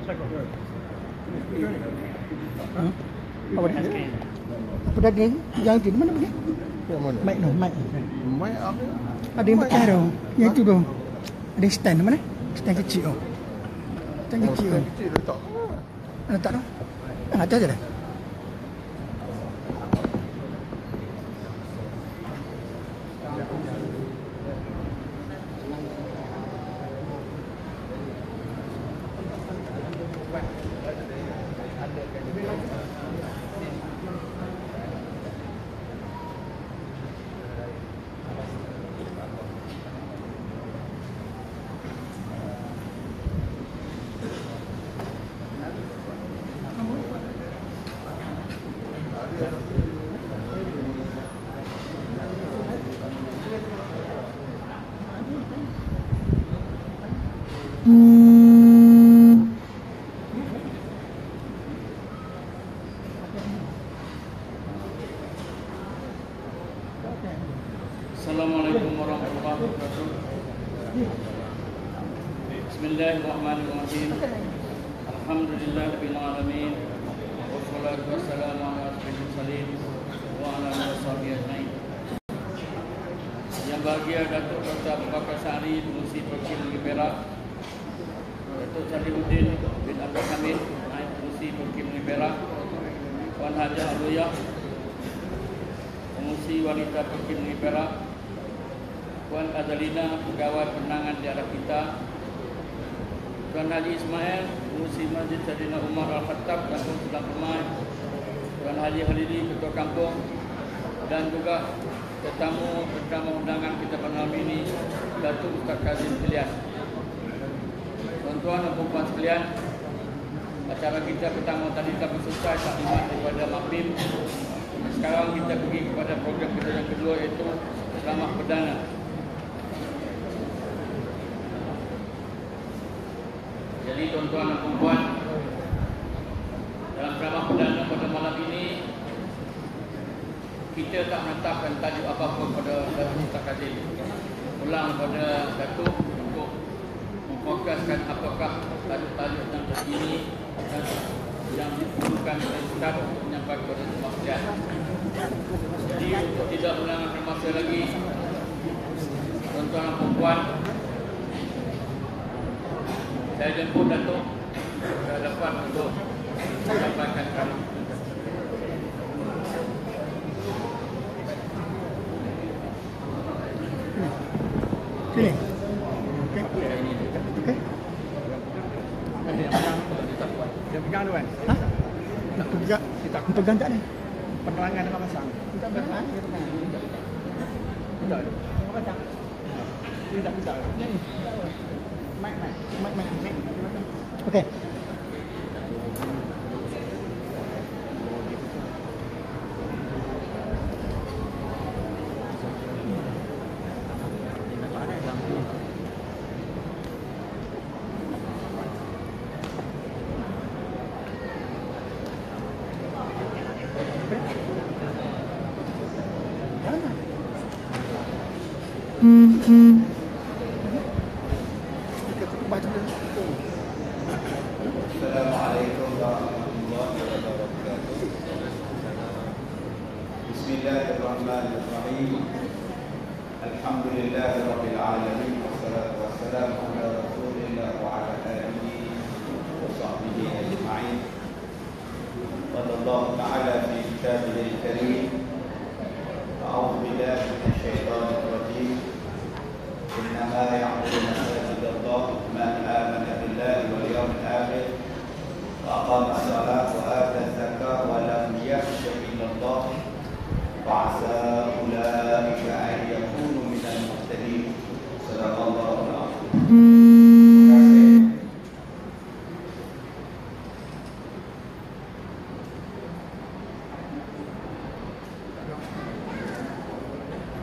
Hmm? Apa dia? Apa daging? Yang itu di mana pergi? Yang mana? Mic no, mic. Mic apa? Ada yang bekas tu. Yang itu tu. Ada yang stand mana? Stand kecil tu. Stand kecil tu. Kecil letak. Letak tu. Atas je dah. Assalamualaikum warahmatullahi wabarakatuh. Bismillahirrahmanirrahim. Alhamdulillahirabbil alamin. Wassalatu wassalamu ala asyrofil mursalin wa ala alihi washabihi ajmain. Yang bahagia Datuk Dr. Abu Bakar Sa'ari, Pengerusi Provinsi Negeri Perak, Datuk Salihuddin bin Abdul Hamid, Naib Pengerusi Provinsi Negeri Perak, Puan Hajah Aluyah, Pengerusi Wanita Provinsi Negeri Perak, Puan Azalina, Pegawai Penerangan Daerah kita, Tuan Haji Ismail, Pengerusi Masjid Saidina Umar Al-Khattab, Kampung Sedang Permai, Tuan Haji Halili, Ketua Kampung, dan juga tetamu undangan kita pada malam ini, Datuk Ustaz Kazim Ilyas. Tuan-tuan dan puan sekalian, acara kita pertama tadi telah selesai taklimat daripada Mabim. Sekarang kita pergi kepada program kita yang kedua, iaitu ceramah perdana. Jadi tuan-tuan dan puan, dalam ceramah perdana pada malam ini kita tak menetapkan tajuk apa-apa pada Datuk Ustaz Kazim. Ulang pada Datuk untuk memfokuskan apakah tajuk-tajuk yang terkini dan yang diperlukan oleh Ustaz untuk menyampaikan kepada semua sekalian. Jadi untuk tidak melanggar masa lagi, tuan-tuan dan puan, saya jemput Datuk ke hadapan untuk menyampaikan ceramah. Sini. Okey. Okey. Dia pegang tu kan? Ha? Nak pegang? Kita pegang tak ni? Penerangan dengan pasang. Kita pegang. Tidak. Dengan pasang. Tidak. Mic. Okey. Assalamualaikum warahmatullahi wabarakatuh. Bismillahirrahmanirrahim. Alhamdulillahirabbil alamin, wassalatu wassalamu ala Rasulillah wa ala alihi wa sahbihi ajma'in. Qala Allah ta'ala fi kitabihil karim, a'udzu billahi minasyaitonir rajim. إنما يعبد مساجد الله من آمن بالله واليوم الآخر وأقام الصلاة وآتى الزكاة ولم يخش إلا الله فعسى أولئك أن يكونوا من المهتدين. صدق الله العظيم.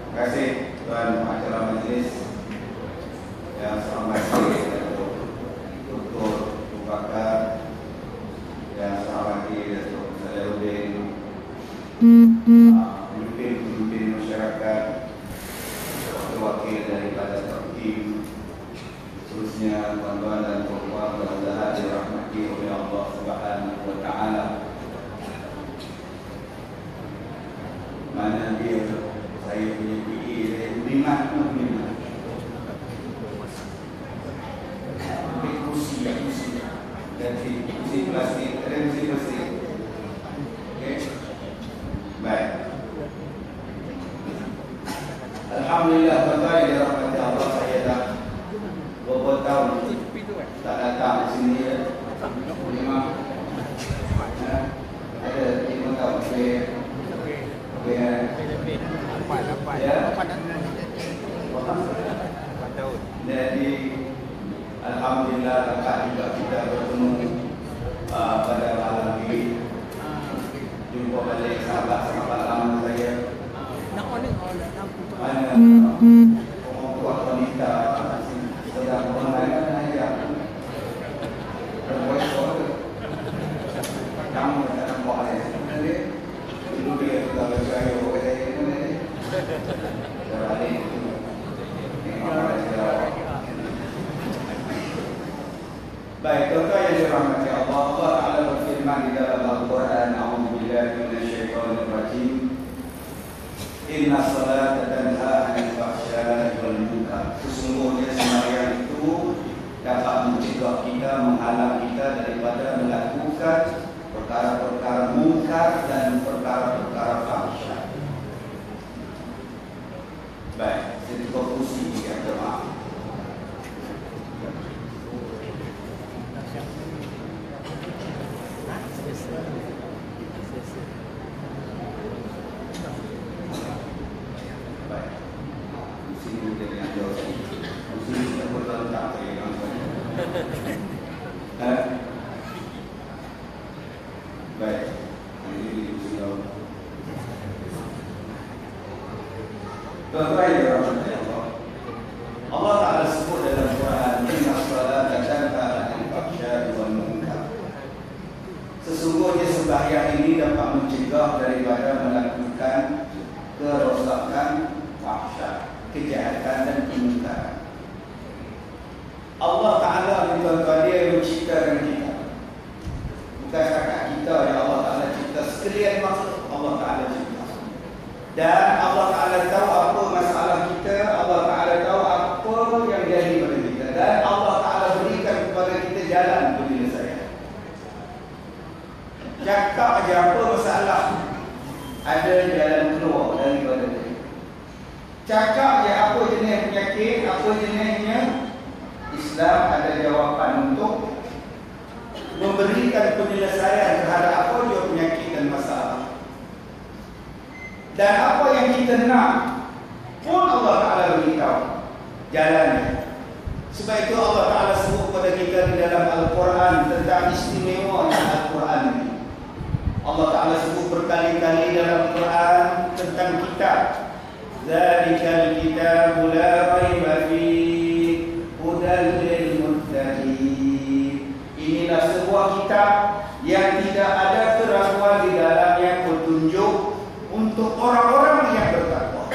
Terima kasih Tuan Pengacara Majlis yang saya hormati Datuk Dr. Abu Bakar, yang saya hormati Datuk Salihuddin, pemimpin masyarakat, wakil daripada tim Khususnya tuan-tuan dan puan-puan mudah-mudahan dirahmati oleh Allah Subhanahu wa taala. Mana dia saya punya PA saya beriman. Kursi dan kursi plastik, ada kursi plastik. Okey. Baik. Alhamdulillah tuan-tuan yang dirahmati Allah, saya dah beberapa tahun tak datang di sini ya. Memang ada 5 tahun saya jadi alhamdulillah kakak juga kita bertemu pada malam ini, jumpa balik sahabat-sahabat lama saya. Mana orang kuat wanita sedang mengajar kamu tak nampak saya dulu dia sudah berjaya oleh saya ini berbalik baik. Tuan-tuan yang dirahmati Allah, Allah Ta'ala berfirman di dalam Al-Quran, A'udzubillahi minasyaitonir rajim, Inna salata tanha 'anil fahsya'i wal munkar. Sesungguhnya sembahyang itu dapat mencegah kita, menghalang kita daripada melakukan perkara-perkara munkar dan perkara-perkara fahsya. Baik, jadi fokusi yang jemaah. Baik, tuan-tuan yang dirahmati Allah, Allah Ta'ala sebut dalam Quran, Inna salata tanha 'anil fahsya'i wal munkar. Sesungguhnya sembahyang ini dapat mencegah daripada melakukan kerosakan, fahsya, kejahatan dan kemungkaran. Allah Ta'ala tuan-tuan dia menciptakan kita. Bukan setakat kita yang Allah Ta'ala cipta, sekalian makhluk Allah Ta'ala cipta. Dan Allah Ta'ala tahu apa masalah kita, Allah Ta'ala tahu apa yang jadi pada kita, dan Allah Ta'ala berikan kepada kita jalan penyelesaian. Cakap aja apa masalah, ada jalan keluar daripada dia. Cakap aja apa jenis penyakit, apa jenisnya, Islam ada jawapan untuk memberikan penyelesaian terhadap apa juga penyakit dan masalah. Dan apa yang kita nak pun Allah Ta'ala beritahu jalannya. Sebab itu Allah Ta'ala sebut kepada kita di dalam Al-Quran tentang istimewanya Al-Quran ini. Allah Ta'ala sebut berkali-kali dalam Quran tentang kitab. Zalikal kitabu la raiba fihi hudan lil muttaqin. Inilah sebuah kitab yang tidak ada keraguan di dalamnya, petunjuk untuk orang-orang yang bertakwa.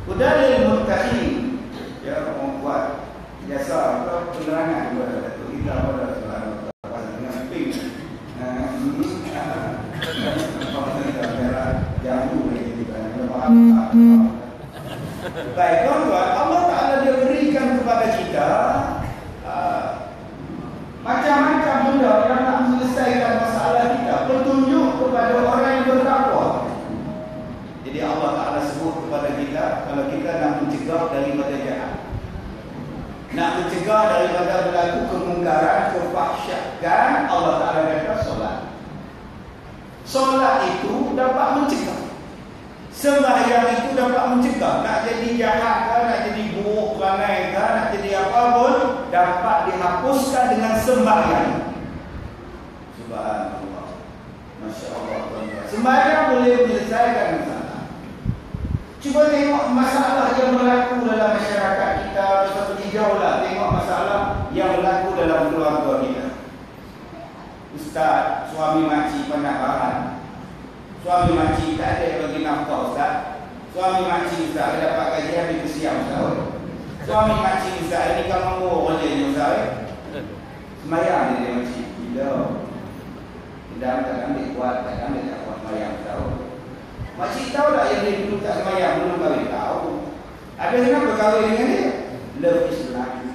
Hudan lil muttaqin. Ya, orang kuat jasa atau penerangan kepada Datuk kita pada selama dengan ping. Baik tuan-tuan, Allah Ta'ala dia berikan kepada kita macam-macam benda yang nak menyelesaikan masalah kita, petunjuk kepada orang yang bertakwa. Jadi Allah Ta'ala sebut kepada kita, kalau kita nak mencegah daripada jahat, nak mencegah daripada berlaku kemungkaran, kefahsyakan, Allah Ta'ala kata solat. Solat itu dapat mencegah. Sembahyang itu dapat mencegah. Nak jadi jahat ke, nak jadi buruk perangai ke, nak jadi apa pun, dapat dihapuskan dengan sembahyang. Subhanallah, Masya Allah. Sembahyang boleh menyelesaikan masalah. Cuba tengok masalah yang berlaku dalam masyarakat kita, seperti jauhlah tengok masalah yang berlaku dalam keluarga kita. Ustaz, suami makcik pandai bahan. Suami makcik tak ada yang bagi nafkah Ustaz. Suami makcik Ustaz dapat gaji habis kesiam Ustaz. Suami makcik Ustaz ini kan mengurus je Semayang dia makcik. Gila. Tidak tak ambil kuat, tak ambil tak kuat semayang tahu. Makcik tahu tak yang dia dulu tak semayang belum kahwin? Tahu. Habis kenapa kahwin dengan dia? Love is blind.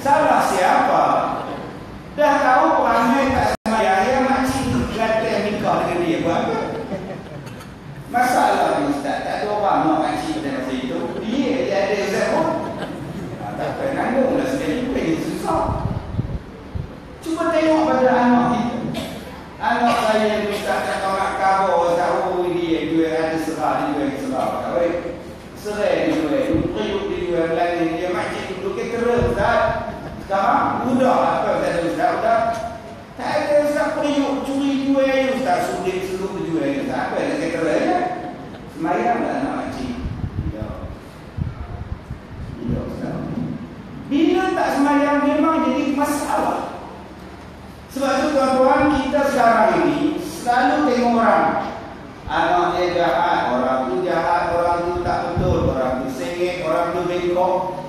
Salah siapa? Dah tahu perangai tak semayang, yang makcik kata nikah dengan dia buat apa? Masalah ni Ustaz, tak ada orang nak makcik pada masa itu. Dia ada Ustaz pun. Tak apa, nanggung lah sekali pun ini susah. Cuba tengok pada anak kita. Anak saya ni Ustaz tak tahu nak khabar, tahu dia ada serah, dia serah. Serai dia jual, periuk dia jual lain. Dia makcik dulu ketera Ustaz. Sekarang budak apa Ustaz Ustaz? Tak ada Ustaz periuk, curi jual Ustaz. Sulit seluruh jual Ustaz. Apa yang ketera je? Semayang lah anak makcik. Bila Ustaz? Bila tak semayang memang jadi masalah. Sebab tu tuan-tuan, kita sekarang ini selalu tengok orang. Anak dia jahat, orang tu jahat, orang tu tak betul, orang tu sengit, orang tu bengkok.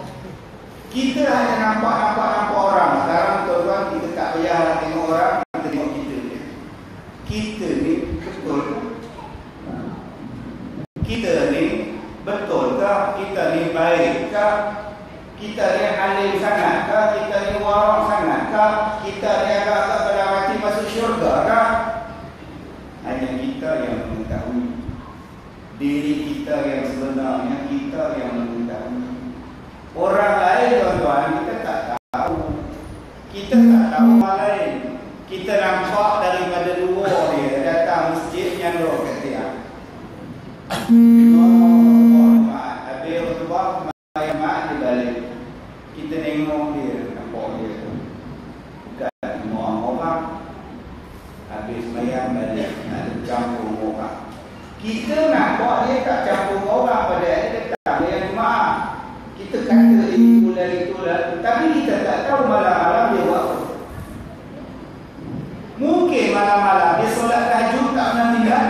Kita hanya nampak orang. Sekarang tuan-tuan, kita tak payah tengok orang, kita tengok kita ni. Kita ni betul ke? Kita ni betul ke? Kita ni baik ke? Kita ni alim sangat ke? Kita ni warang sangat ke? Kita ni agak tak pada mati masuk syurga ke? Hanya kita yang mengetahui. Diri kita yang sebenarnya, kita yang mengetahui. Orang lain tuan-tuan, kita tak tahu. Kita tak tahu orang lain. Kita nampak daripada luar dia datang masjid yang roh kat dia. Habis khutbah mak dia balik. Kita tengok dia, nampak dia. Bukan semua orang. Habis semayang balik, nak campur orang. Kita nampak dia tak campur orang pada dia datang dia yang jemaah. Kita kata itu lah, tapi kita tak tahu malam-malam dia buat apa. Mungkin malam-malam dia solat tahajud tak pernah tinggal.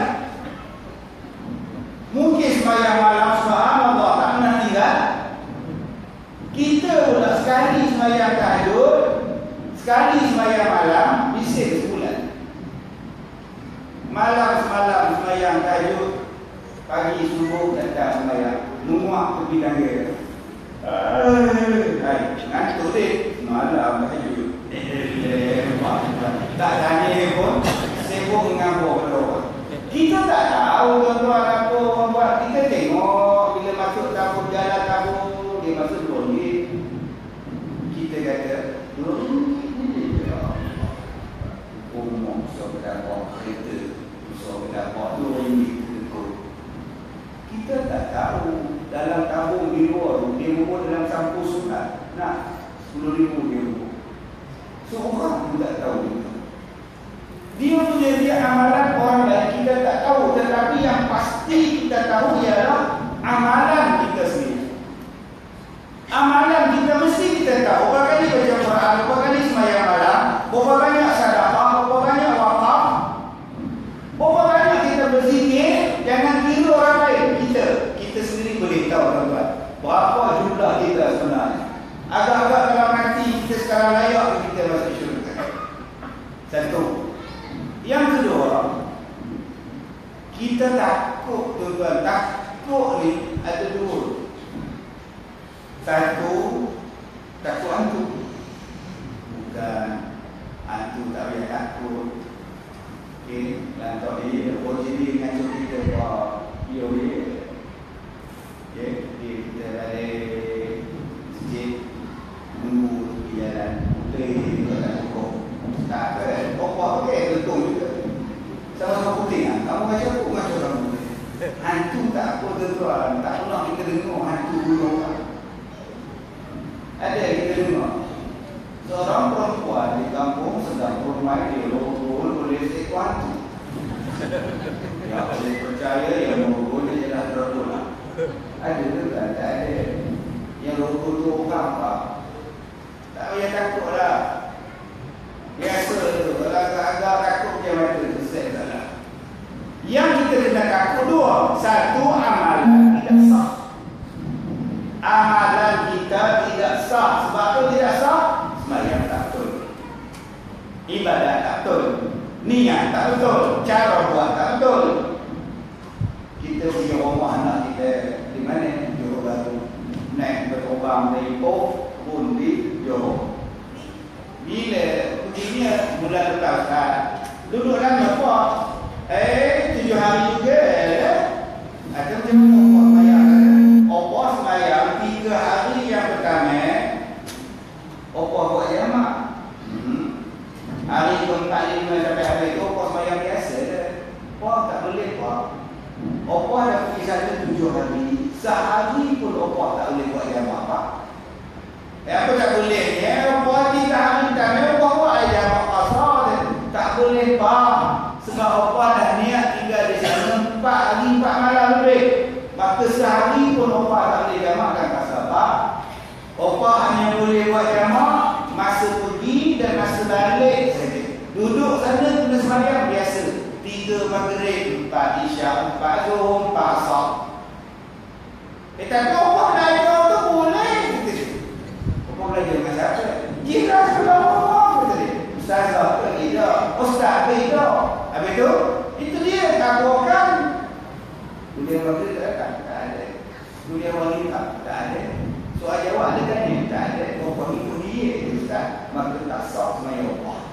Mungkin semayang malam subhanallah tak pernah tinggal. Kita pula sekali semayang tahajud, sekali semayang malam, bising sebulan. Malam semalam semayang tahajud, pagi subuh datang semayang, muak pergi tangga. Ngantuk dek, malam tahajud. Tak tanya pun, sibuk mengampur berdoa. Kita tak tahu tuan-tuan apa orang buat. Kita tengok bila masuk tabur jalan tabur, dia masuk RM2. Kita kata RM2. Umum seberapa kereta, seberapa RM2. Kita tak tahu dalam tabung di luar tu, dia umur dalam sampul sunat. Nah, RM10,000 dia umur. Seorang pun tak tahu itu. Dia punya dia amalan orang lain kita tak tahu. Tetapi yang pasti kita tahu ialah amalan kita sendiri. Amalan kita mesti kita tahu. Berapa kali baca Quran, berapa kali semayang malam, berapa banyak sedekah, berapa banyak wakaf, berapa banyak kita berzikir. Jangan kira orang lain. Kita sendiri boleh tahu tuan-tuan berapa jumlah kita sebenarnya. Agak-agak kalau mati kita sekarang layak kita masuk syurga. Satu. Yang kedua, kita takut tuan-tuan. Takut ni ada dua. Satu, takut hantu. Bukan hantu tak payah takut. Okay, lantak dia OJD hantu kita buat POA. Okay, kita balik masjid, menunggu di jalan putih, kita tak cukup. Tak apa, pokok okey, betul juga. Sama-sama putih kan? Kamu macam aku macam orang putih. Hantu tak apa tuan-tuan. Tak pernah kita dengar hantu bunuh orang. Ada kita dengar. Seorang perempuan di kampung sedang bermain di roll oleh seekor hantu. Yang boleh percaya yang roll dia jelas roll lah. Ada ke tak? Tak ada. Yang roll tu orang apa? Tak payah takut lah. Biasa tu, kalau agak-agak takut macam mana tu, saya tak lah. Yang kita kena takut dua. Satu, amalan tidak sah. Amalan kita tidak sah. Sebab tu tidak sah, Ibadat tak betul, niat tak betul, cara buat tak betul. Kita punya rumah anak kita di mana? Johor Bahru. Naik berterbang dari Ipoh pun di Johor. Bila begini bulan lepas duduk dalam apa? 7 hari juga ada macam mana opah semayang? Opah semayang 3 hari yang pertama opah buat jamak. Hari ke-4, 5 sampai hari itu opah semayang biasa dah. Opah tak boleh opah. Opah dah pergi sana 7 hari. Sehari pun opah tak boleh buat jamak pak. Apa tak boleh ni? Opah 3 hari pertama opah buat jamak kasar dia. Tak boleh pak. Sebab opah dah niat tinggal di sana 4 hari 4 malam lebih. Maka sehari pun opah tak boleh jamak dan kasar pak. Opah hanya boleh buat jamak masa pergi dan masa balik saja. Duduk sana kena sembahyang biasa. 3 maghrib, 4 isyak, 4 zuhur, 4 asar. Tapi opah belajar tu boleh. Opah belajar dengan siapa? Kira sekolah opah kata dia. Ustazah ke tidak? Ustaz ke tidak? Habis tu, itu dia takutkan. Dunia maghrib tak ada? Tak ada. Dunia wanita tak ada. Soal jawab ada kan ni? Tak ada. Opah ikut dia Ustaz. Maka tak sah semayang opah.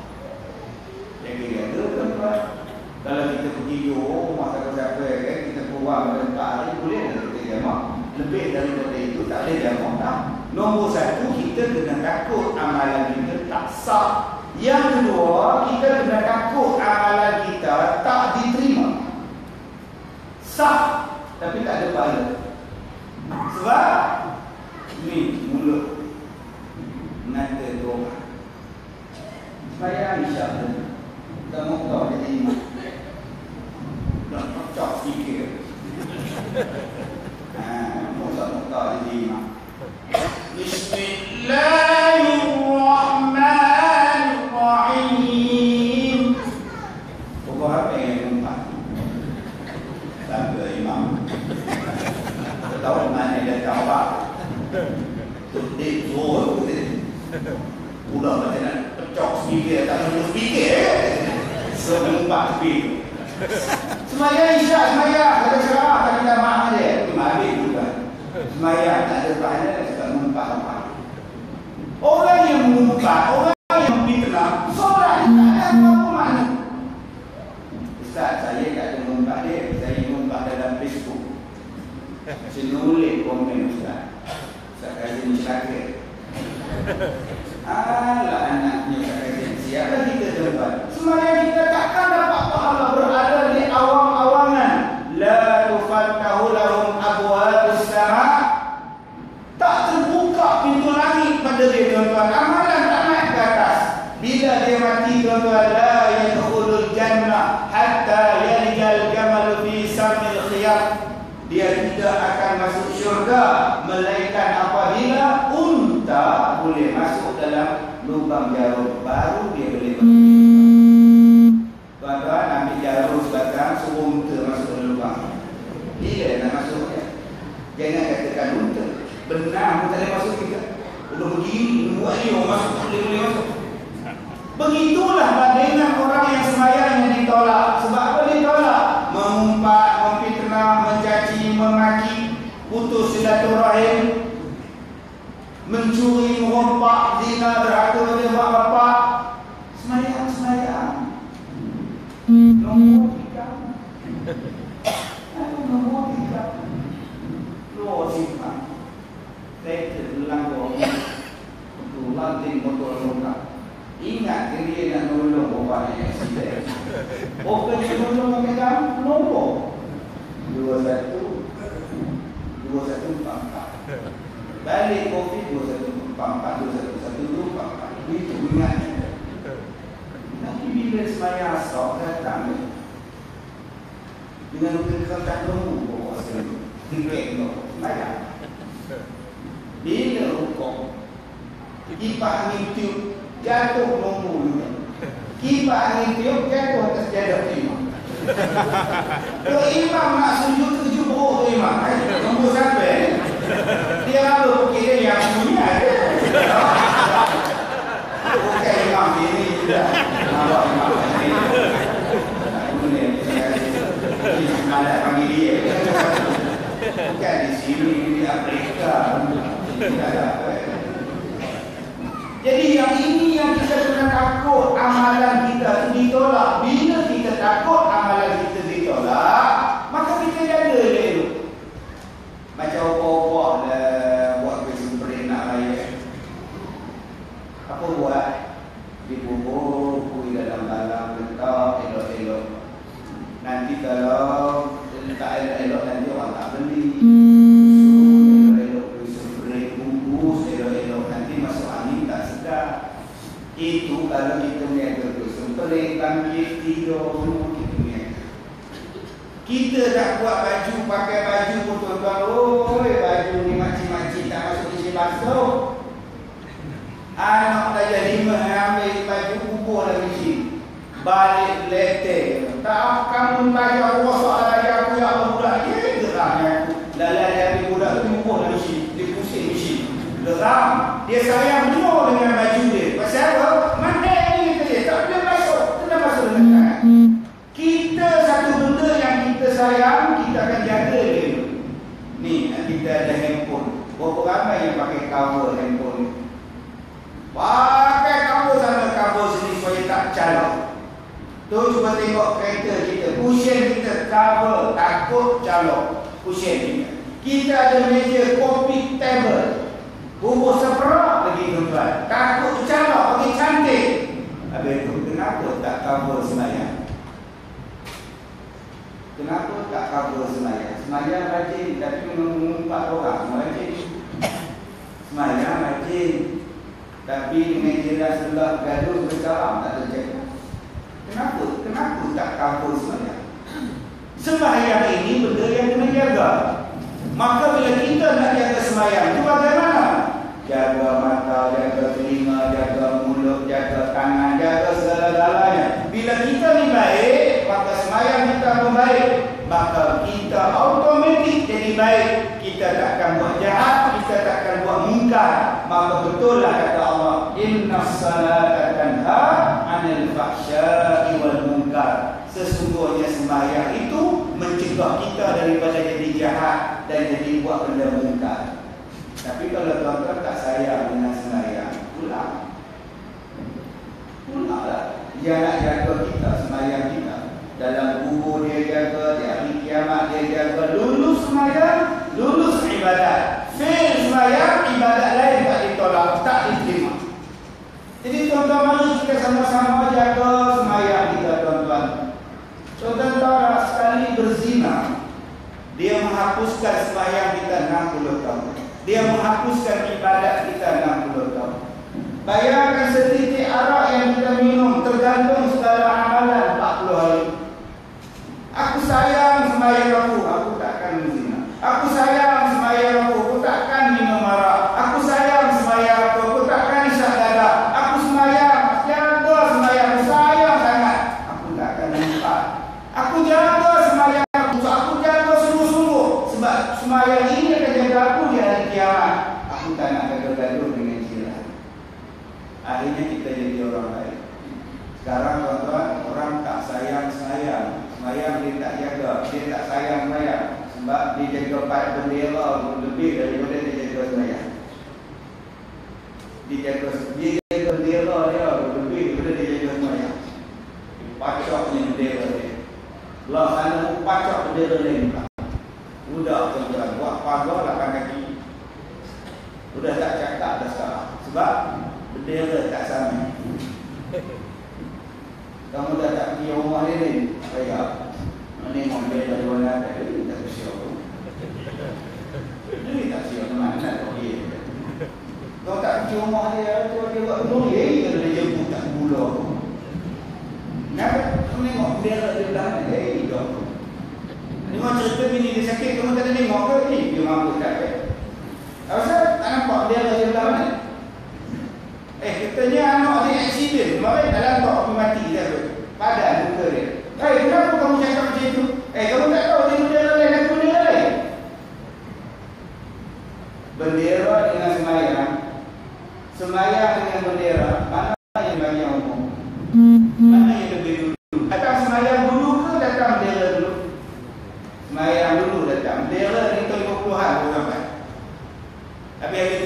Yang kira tu tuan-tuan. Kalau kita pergi Johor, rumah siapa-siapa kan, kita kurang pada 4 hari, boleh tak kita jamak? Lebih daripada itu tak boleh jamak tak? Nombor 1, kita kena takut amalan kita tak sah. Yang kedua, kita kena takut amalan kita tak diterima. Sah, tapi tak ada pahala. Sebab ni mulut mengata doa. Saya insya-Allah tak mau tahu jadi imam. Tak cocok sikit. Mau tak tahu jadi imam. Bismillahirrahmanirrahim. Pokok apa yang empat? Sampai imam. Tahu mana dia tahu apa? Tudik zuhur tu. Udah macam nak pecok speaker, tak perlu speaker. Sempat speaker. Semayang isyak, semayang. Kata cerah, tak minta maaf dia. Itu habis juga. Semayang tak ada pahala, sebab mengumpat-umpat. Orang yang mengumpat, orang yang fitnah, solat tak ada apa-apa makna. Ustaz, saya tak ada mengumpat dia. Saya mengumpat dalam Facebook. Saya nulis komen Ustaz. Ustaz kata ni celaka. Alah anaknya kata siapa kita tuan-tuan. Semayang kita takkan dapat pahala berada di awang-awangan. La tufattahu lahum abwabus sama. Tak terbuka pintu langit pada dia tuan-tuan. Amalan tak naik ke atas. Bila dia mati tuan-tuan, la yadkhulul jannah hatta yalijal jamal fi samil khiyat. Dia tidak akan masuk syurga melainkan apabila unta boleh masuk dalam lubang jarum, baru dia boleh masuk. Tuan-tuan ambil jarum sebatang, suruh unta masuk dalam lubang. Bila nak masuknya? Jangan katakan unta. Benar pun tak boleh masuk kita. Udah begini, buat ni orang masuk, tak boleh masuk. Begitulah bandingan orang yang sembahyang yang ditolak. Sebab apa ditolak? Mengumpat, memfitnah, mencaci, memaki, putus silaturahim, mencuri, merompak, zina, derhaka pada mak bapak. Semayang. Nombor 3. Nombor 3. Luar simpan. Kereta berlanggar. Untuk lanting motor longkap. Ingat dia nak nolong orang yang accident. Orang yang nolong orang nombor 2144. Balik COVID 2144, 2144. Itu ingatnya. Tapi bila semayang asal datang dengan kekat nombor tinggal semayang. Bila hukum kipas angin tiup jatuh nombor juga. Kipas angin tiup jatuh atas jadah imam. Kalau imam nak sujud 7 tu imam, nombor sampai dia lalu fikir yang punya dia. Bukan imam ini juga. Jadi yang ini yang kita kena takut amalan kita ditolak. Bila kita takut amalan kita ditolak, maka kita jaga elok. Macam opok-opok buat bersumperin nak raya. Apa buat? Dibubur, kui dalam dalam letak elok-elok. Nanti kalau letak elok-elok nanti orang tak beli. Elok-elok bersumperin, bungkus elok-elok nanti masuk angin tak sedap. Itu kalau kita niaga bersumperin, bangkit, tidur, semua kita niaga. Kita tak buat baju, pakai baju pun tuan-tuan, baju ni makcik-makcik tak masuk isi basuh. Anak darjah 5 ambil baju kubur dalam isi. Balik letih. Tak kamu baju aku rosak lagi aku ya Allah budak. Ya geramnya aku. Lalai dia ambil budak tu kubur dalam isi. Dia pusing isi. Geram. Dia sayang betul dengan baju dia. Pasal apa? Mana ini kata dia. Tak boleh masuk. Kena masuk dengan tangan. Kita satu benda yang kita sayang, kita akan jaga dia. Ni, kita ada handphone. Berapa ramai yang pakai cover handphone? Pakai cover sana, cover sini supaya tak calok. Tu cuba tengok kereta kita, cushion kita cover, takut calok cushion kita. Kita ada meja coffee table, bubur seperak lagi tuan-tuan, takut calok, bagi cantik. Habis tu kenapa tak cover semayang? Kenapa tak cover semayang? Semayang rajin, tapi mengumpat orang rajin. Semayang rajin, tapi dengan jiran sebelah gaduh bersalam tak terjaga. Kenapa? Kenapa tak cover semayang? Semayang ini benda yang kena jaga. Maka bila kita nak jaga semayang itu bagaimana? Jaga mata, jaga telinga, jaga mulut, jaga tangan, jaga segala-galanya. Bila kita ni baik, maka semayang kita pun baik. Maka kita automatik jadi baik. Kita takkan buat jahat, kita takkan buat mungkar. Maka betul lah kata Allah, inna salata tanha 'anil fahsya'i wal munkar. Sesungguhnya sembahyang itu mencegah kita daripada jadi jahat dan jadi buat benda mungkar. Tapi kalau tuan-tuan tak sayang dengan sembahyang, pulang. Pulanglah. Dia nak jaga kita, sembahyang kita. Dalam kubur dia jaga, di hari kiamat dia jaga. Lulus sembahyang, lulus ibadat. Fail sembahyang, ibadat lain tak ditolak, tak diterima. Jadi tuan-tuan, mari kita sama-sama jaga sembahyang kita, tuan-tuan. Tuan-tuan tahu tak, sekali berzina, dia menghapuskan sembahyang kita 60 tahun. Dia menghapuskan ibadat kita 60 tahun. Bayangkan setitik arak yang kita minum tergantung segala amalan 40 hari. Aku sayang sembahyang aku takkan berzina. Aku sayang sembahyang aku takkan minum arak. Aku sayang sembahyang aku takkan isyak dada. Aku sembahyang, jaga sembahyang aku, sayang sangat. Aku takkan lupa. Aku jaga sembahyang aku jaga sungguh-sungguh. Sebab sembahyang ini akan jaga aku di hari kiamat. Aku tak nak gaduh-gaduh dengan jiran. Akhirnya kita jadi orang baik. Sekarang tuan-tuan, orang tak sayang sembahyang. Sembahyang dia tak jaga, dia tak sayang sembahyang. Sebab dia jaga bendera lebih daripada dia jaga sembahyang. Dia jaga bendera dia lebih daripada dia jaga sembahyang. Pacak ni bendera dia. Belah sana pacak bendera lain pula. Budak tuan-tuan, buat pagar 8 kaki. Sudah tak cakap dah sekarang. Sebab bendera tak sama. Kamu dah tak pergi rumah dia ni, saya menengok dia dari mana ada, dia tak bersiap. Dia tak siap mana nak dia. Kau tak pergi rumah dia, dia buat benda, dia jemput tak gula. Kenapa? Menengok bendera dia belah ni, hidup. Dengar cerita bini dia sakit, kamu tak ada tengok ke ni? Dia mampu tak ada. Apa tak nampak bendera dia belah ni? Katanya anak dia aksiden. Kemarin dalam tok pergi mati dia tu. Padan muka dia. Kenapa kamu cakap macam itu? Kamu tak tahu dia bendera lain, aku bendera lain. Bendera dengan sembahyang. Sembahyang dengan bendera, mana yang banyak umum? Mana yang lebih dulu? Datang sembahyang dulu ke datang bendera dulu? Sembahyang dulu datang. Bendera ni 50-an orang. Tapi ada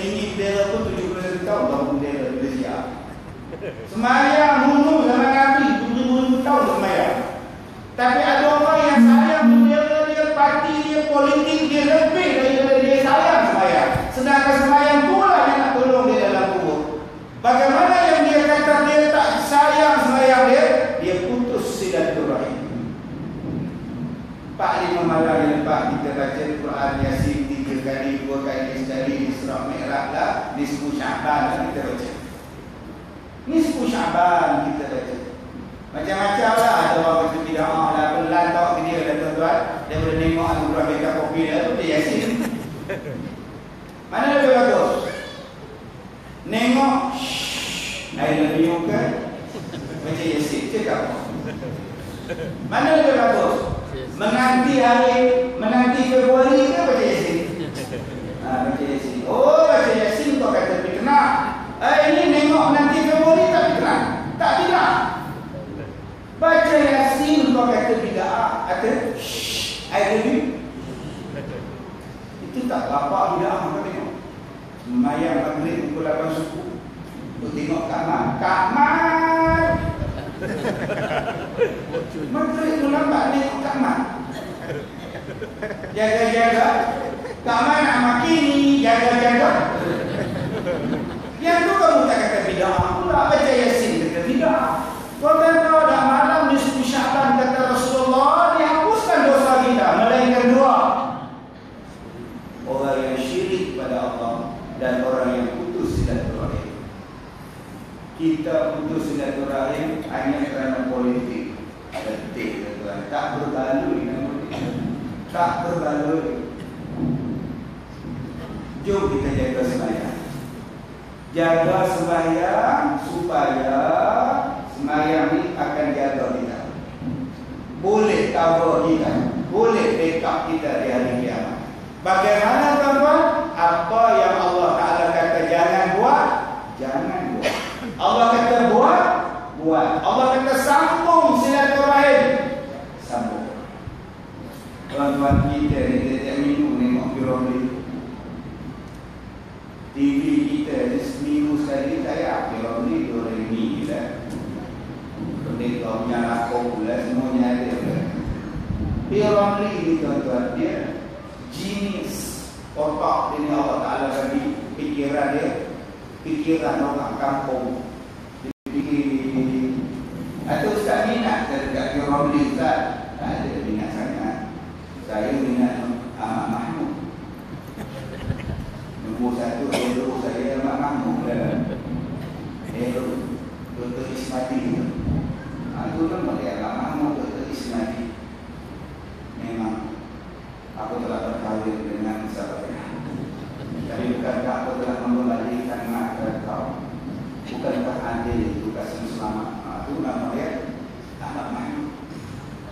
Semayang dulu zaman Nabi 7,000 tahun semayang. Tapi ada orang yang sayang dia parti dia, politik dia lebih daripada dia sayang semayang. Sedangkan semayang itulah yang nak tolong dia dalam kubur. Bagaimana yang dia kata dia tak sayang semayang dia putus silaturahim. 4-5 malam yang lepas kita baca Quran Yasin 3 kali, 2 kali sekali, Isra Mi'raj lah, nisfu Syaban lah kita baca. Nisfu Syaban kita baca. Macam-macam lah, ada orang baca bid'ah lah, pelan tau ke dia lah tuan-tuan. Dia boleh tengok Al-Quran mereka kopi dia tu, dia Yasin. Mana lebih bagus? Nengok air lebih muka, baca Yasin, cakap. Mana lebih bagus? Menanti Februari ke baca Yasin? Baca Yasin. Oh, baca Yasin kau kata lebih kena. Ini nengok menanti Februari tak kena. Tak bid'ah. Baca Yasin kau kata bid'ah. Kata air lebih. Itu tak apa bid'ah kau tengok. Semayang maghrib pukul 8 subuh. Tu tengok kamar. Maghrib tu lambat tengok kamar. Jaga-jaga. Kamar nak maki ni, jaga-jaga. Yang tu kamu tak kata bid'ah. Pula baca Yasin kata bid'ah. Kau kata dah malam nisfu Syaban kata Rasulullah dihapuskan dosa kita, melainkan dua. Orang yang syirik pada Allah dan orang yang putus silaturahim. Kita putus silaturahim hanya kerana politik. Detik tuan, tak berbaloi nama dia. Tak berbaloi. Jom kita jaga sembahyang. Jaga sembahyang supaya sembahyang ni akan jaga kita. Boleh cover kita, boleh backup kita di hari kiamat. Bagaimana tuan-tuan? Apa yang Allah Ta'ala kata jangan buat, jangan buat. Allah kata buat, buat. Allah kata sambung silaturahim, sambung. Tuan-tuan kita ni tiap minggu tengok Piromli. TV kita ni seminggu sekali tayang Piromli 2 ni lah. Pendeta punya lakon pula semuanya ada. Piromli ni tuan-tuan dia jenis otak ini Allah Ta'ala bagi pikiran dia, pikiran orang kampung. Atau Ustaz minat dekat Piromli Ustaz? Tak ada minat sangat. Saya minat Ahmad Mahmud. Nombor 1 hero saya Ahmad Mahmud lah. Hero Dr. Ismati tu. Itu nama dia Ahmad Mahmud, Dr. Ismati. Memang aku telah berkahwin dengan sahabatnya. Tapi bukankah aku telah mengembalikan mata kau? Bukankah adil itu kasih selamat? Itu nama dia Ahmad Mahmud.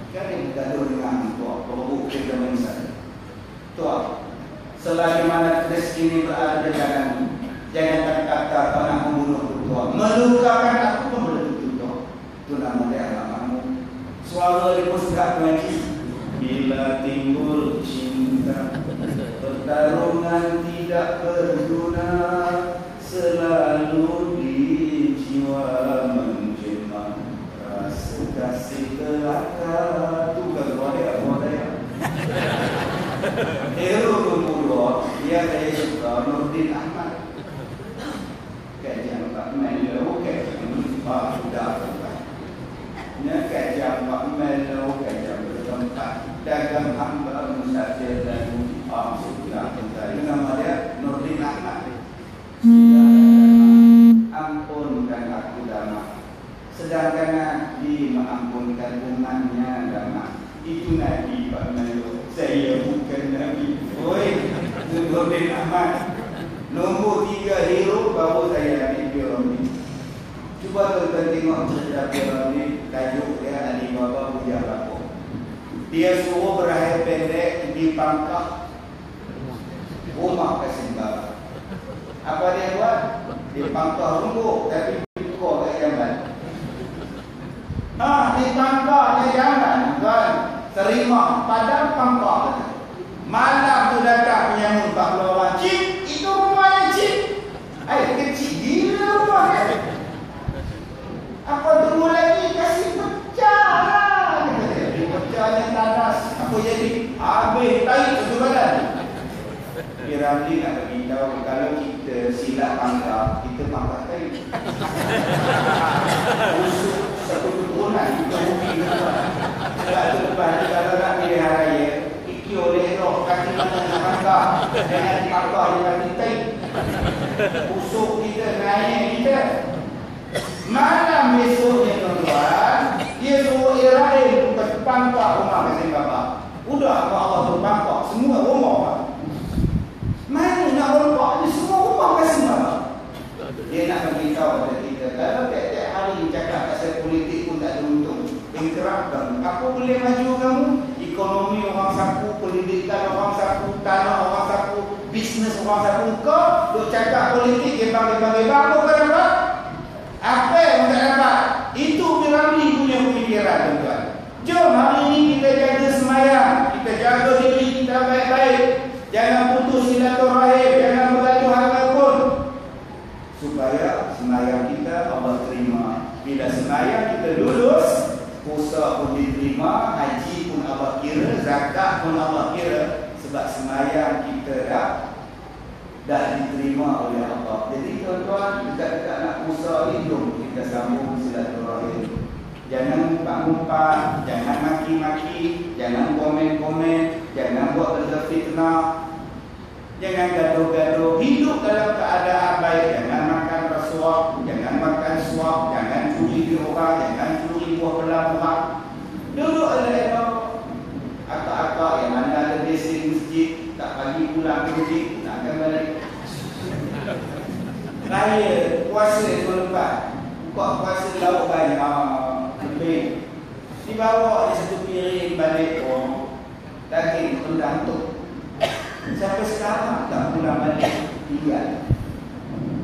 Kan dia bergaduh dengan tuan pembuk kita manusia. Tuan, selagi mana rezeki ini berada jangan kata kau nak membunuh tuan. Melukakan aku pun boleh tuan. Itu nama dia Ahmad Mahmud. Suara dia pun sedap mengaji. Bila timbul cinta, pertarungan tidak berguna, selalu di jiwa menjema rasa kasih kelakar. Tu kan keluar dia. Hero kedua, dia saya suka Nurdin Ahmad. Kajian Pak Melo, kajian Pak Sudah Tempat. Kajian Pak Melo, kajian bertempat. Dagang hamba musafir dan sudah Tempat. Ini nama dia Nurdin Ahmad. Ampunkan aku damai. Sedangkan Nabi mengampunkan umatnya damai. Itu Nabi Pak Melo. Saya bukan Nabi. Oi, Nurdin Ahmad. Nombor 3 hero baru saya ambil Piromli. Cuba tuan-tuan tengok cerita Piromli. Tajuk dia Alibaba Bujang Lapor. Dia suruh berakhir pendek di pangkal rumah Kasinggara. Apa dia buat? Di pangkal rumput tapi buka kat jamban. Di pangkal dia jamban tuan. Terima pada pangkal. Malam tu datang menyambut 40 orang. Cik, itu rumahnya Cik. Kecil gila rumah dia. Busuk satu keturunan kita bumi tuan. Sebab tu lepas ni kalau nak pilih raya, iki oleh roh kaki mana nak makan, jangan dimakan dengan titik. Busuk kita, naik kita. Malam besoknya tuan-tuan, dia suruh Israel buka pangkak rumah kasih bapak. Udah Allah berpangkak semua rumah pak. Mana nak rompak ni semua rumah kasih bapak. Dia nak beritahu kepada kita, kalau tiap-tiap hari cakap pasal politik pun tak ada untung. Ingkerapkan, apa boleh maju kamu? Ekonomi orang sapu, pendidikan orang sapu, tanah orang sapu, bisnes orang sapu. Kau duk cakap politik, gebang-gebang, apa kau dapat? Apa yang tak dapat? Itu Piramli punya pemikiran tuan-tuan. Jom hari ini kita jaga semayang, kita jaga diri kita baik-baik. Jangan putus silaturahim, jangan bergaduh harga pun. Supaya semayang kita Allah terima. Bila semayang kita lulus, puasa pun diterima, haji pun Allah kira, zakat pun Allah kira. Sebab semayang kita dah diterima oleh Allah. Jadi tuan-tuan, dekat-dekat nak puasa ni, jom kita sambung silaturahim. Jangan umpat-umpat, jangan maki-maki, jangan komen-komen, jangan buat benda fitnah, jangan gaduh-gaduh. Hidup dalam keadaan baik, jangan makan rasuah, jangan makan suap, jangan curi di orang, jangan curi buah belah-belah. Duduk elok-elok. Akak-akak yang mana ada besi masjid, tak pagi pulang ke masjid, nakkan balik. Raya, puasa tahun lepas, buka puasa lauk banyak. Lebih dibawa di satu piring balik daging rendang tu. Sampai sekarang tak pulang balik pilihan.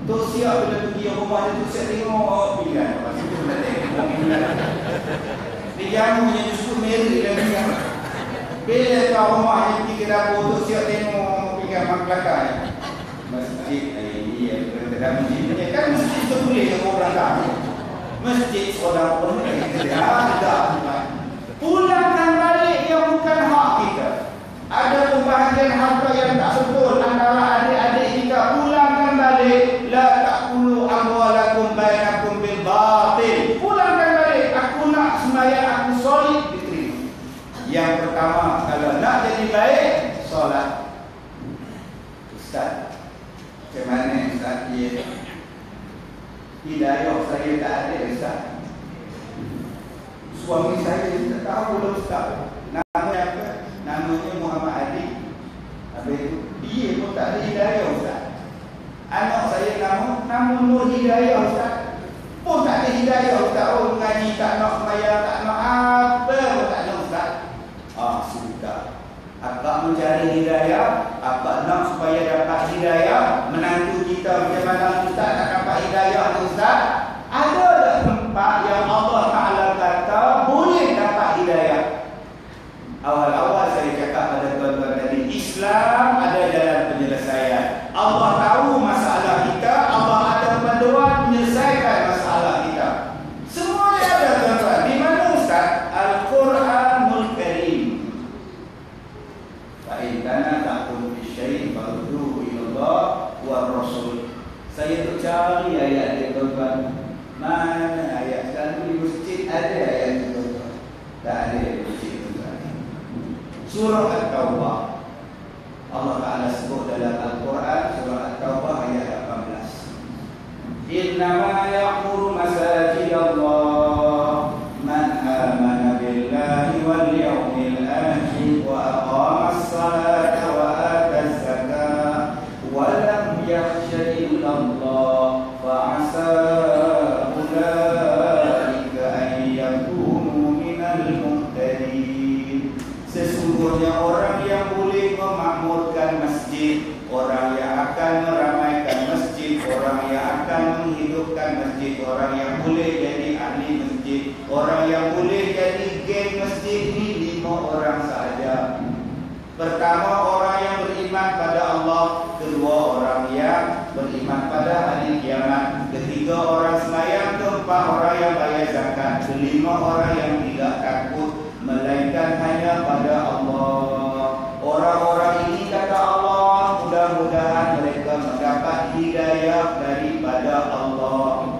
Tok siap bila pergi rumah dia tu siap tengok pilihan. Lepas tu dah tengok pilihan. Dia jamunya justru merah dan pilihan. Bila kat rumah dia pergi ke dapur tu siap tengok pilihan maklakar. Masjid ini yang dalam masjid kan masjid tu boleh orang belakang. Masjid seorang pun ada. Pulangkan balik yang bukan hak kita. Ada pembahagian harta yang tak betul antara adik-adik kita. Pulangkan balik. La ta'kulu amwalakum bainakum bil batil. Pulangkan balik. Aku nak sembahyang, aku solid, diterima. Yang pertama, kalau nak jadi baik, solat. Ustaz, macam mana Ustaz? Hidayah saya tak ada Ustaz. Suami saya tak tahu lah Ustaz. Namanya apa? Namanya Muhammad Ali. Habis itu dia pun tak ada hidayah Ustaz. Anak saya nama Nur Hidayah Ustaz. Pun tak ada hidayah Ustaz. Oh mengaji tak nak sembahyang, tak nak apa pun tak ada Ustaz. Sudah. Akak mencari hidayah, akak nak supaya dapat hidayah. Menantu kita macam mana Ustaz nak dapat hidayah ni Ustaz? Ada tak tempat yang Allah Ta'ala kata boleh dapat hidayah? Awal-awal saya cakap pada tuan-tuan tadi, Islam ada jalan penyelesaian. Allah tahu masalah kita, Allah ada panduan menyelesaikan masalah kita. Semuanya ada tuan-tuan. Di mana Ustaz? Al-Quranul Karim. Fa'intana takun bisyai farduhu ilallah wa rasul. Saya tu cari ayat dia tuan-tuan. Mana ayat? Selalu di masjid ada ayat itu tuan-tuan. Tak ada di masjid tuan-tuan. Surah At-Taubah. Allah Ta'ala sebut dalam Al-Quran, surah At-Taubah ayat 18. Innama ya'muru masajid Allah man amana billahi wal yawmil akhir wa aqama as-salata wa ata az-zakata wa lam yakhsha illa Allah fa 'asa ulaika an yakunu minal muhtadin. Sesungguhnya orang yang boleh memakmurkan masjid, orang yang akan meramaikan masjid, orang yang akan menghidupkan masjid, orang yang boleh jadi ahli masjid, orang yang boleh jadi geng masjid ini 5 orang sahaja. Pertama, orang yang beriman pada Allah. Kedua, orang yang beriman pada hari kiamat. Ketiga, orang sembahyang. Keempat, orang yang bayar zakat. Kelima, orang yang tidak takut melainkan hanya pada Allah. Orang-orang ini kata Allah, mudah-mudahan mereka mendapat hidayah daripada Allah.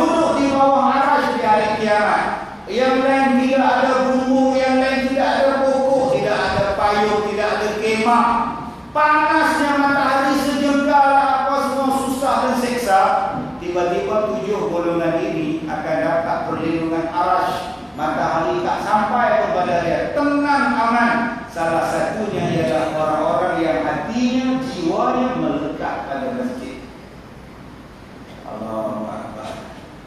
duduk di bawah arasy di hari kiamat. Yang lain tidak ada bumbu, yang lain tidak ada pokok, tidak ada payung, tidak ada kemah. Panasnya matahari sejengkal, apa semua susah dan seksa. Tiba-tiba 7 golongan ini akan dapat perlindungan arasy. Matahari tak sampai kepada dia, tenang, aman. Salah satunya ialah orang-orang yang hatinya, jiwanya melekat pada masjid. Allahu Akbar.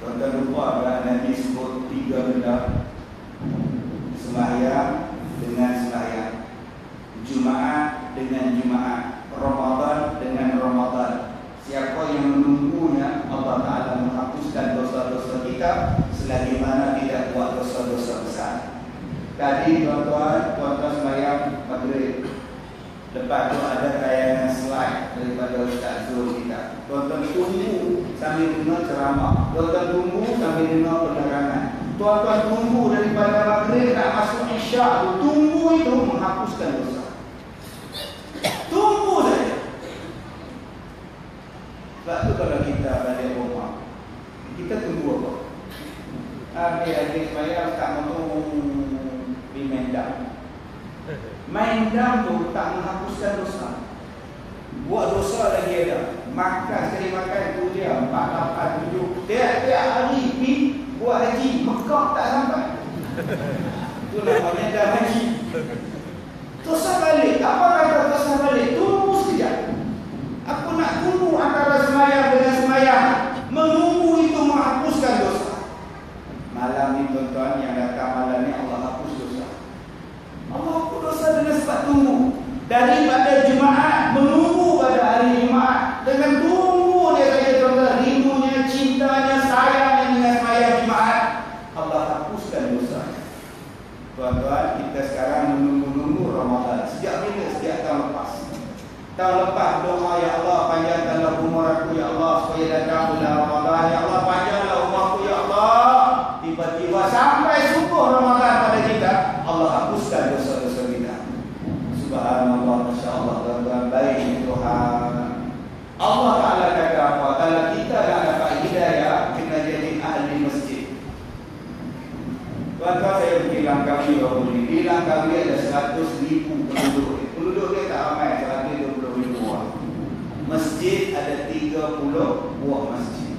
Tuan-tuan lupa tak Nabi sebut 3 benda: sembahyang dengan sembahyang, Jumaat dengan Jumaat, Ramadan dengan Ramadan. Siapa yang menunggunya, Allah Ta'ala menghapuskan dosa-dosa kita selagi mana tidak buat dosa-dosa besar. Tadi tuan-tuan sembahyang maghrib. Lepas tu ada tayangan slide daripada Ustaz Zul kita. Tuan-tuan tunggu sambil dengar ceramah. Tuan-tuan tunggu sambil dengar penerangan. Tuan-tuan tunggu daripada maghrib nak masuk isyak. Tunggu itu menghapuskan dosa. Tunggu saja. Sebab tu kalau kita balik rumah, kita tunggu apa? Adik-adik saya tak mahu pergi main dam. Main dam tu tak menghapuskan dosa. Buat dosa lagi ada. Makan sekali makan tu dia 4, 8, 7. Tiap-tiap hari pergi buat haji, Mekah tak sampai. Itu namanya dah haji. Dosa balik. Apa kata dosa balik? Tunggu sekejap. Aku nak tunggu antara semayang dengan semayang. Menunggu itu menghapuskan dosa. Malam ni tuan-tuan yang datang malam ni, Allah hapus dosa. Allah hapus dosa dengan sebab tunggu. Daripada Jumaat, menunggu pada hari Jumaat. Dengan tunggu dia saja tuan-tuan, rindunya, cintanya, sayangnya dengan semayang Jumaat, Allah hapuskan dosa. Tuan-tuan, kita sekarang menunggu-nunggu Ramadan. Sejak bila? Sejak tahun lepas. Tahun lepas doa, ya Allah panjangkanlah umur aku ya Allah supaya datang bulan Ramadan. Ya Allah panjanglah umur aku ya Allah. Tiba-tiba sampai subuh Ramadan pada kita, Allah hapuskan dosa-dosa kita. Subhanallah, Masya Allah, tuan-tuan, baik Tuhan. Allah Ta'ala kata apa? Kalau kita nak dapat hidayah, kena jadi ahli masjid. Tuan-tuan, saya pergi Langkawi baru ni. Di Langkawi ada 100,000 penduduk. Penduduk dia tak ramai, 120,000 orang. Masjid ada 30 buah masjid.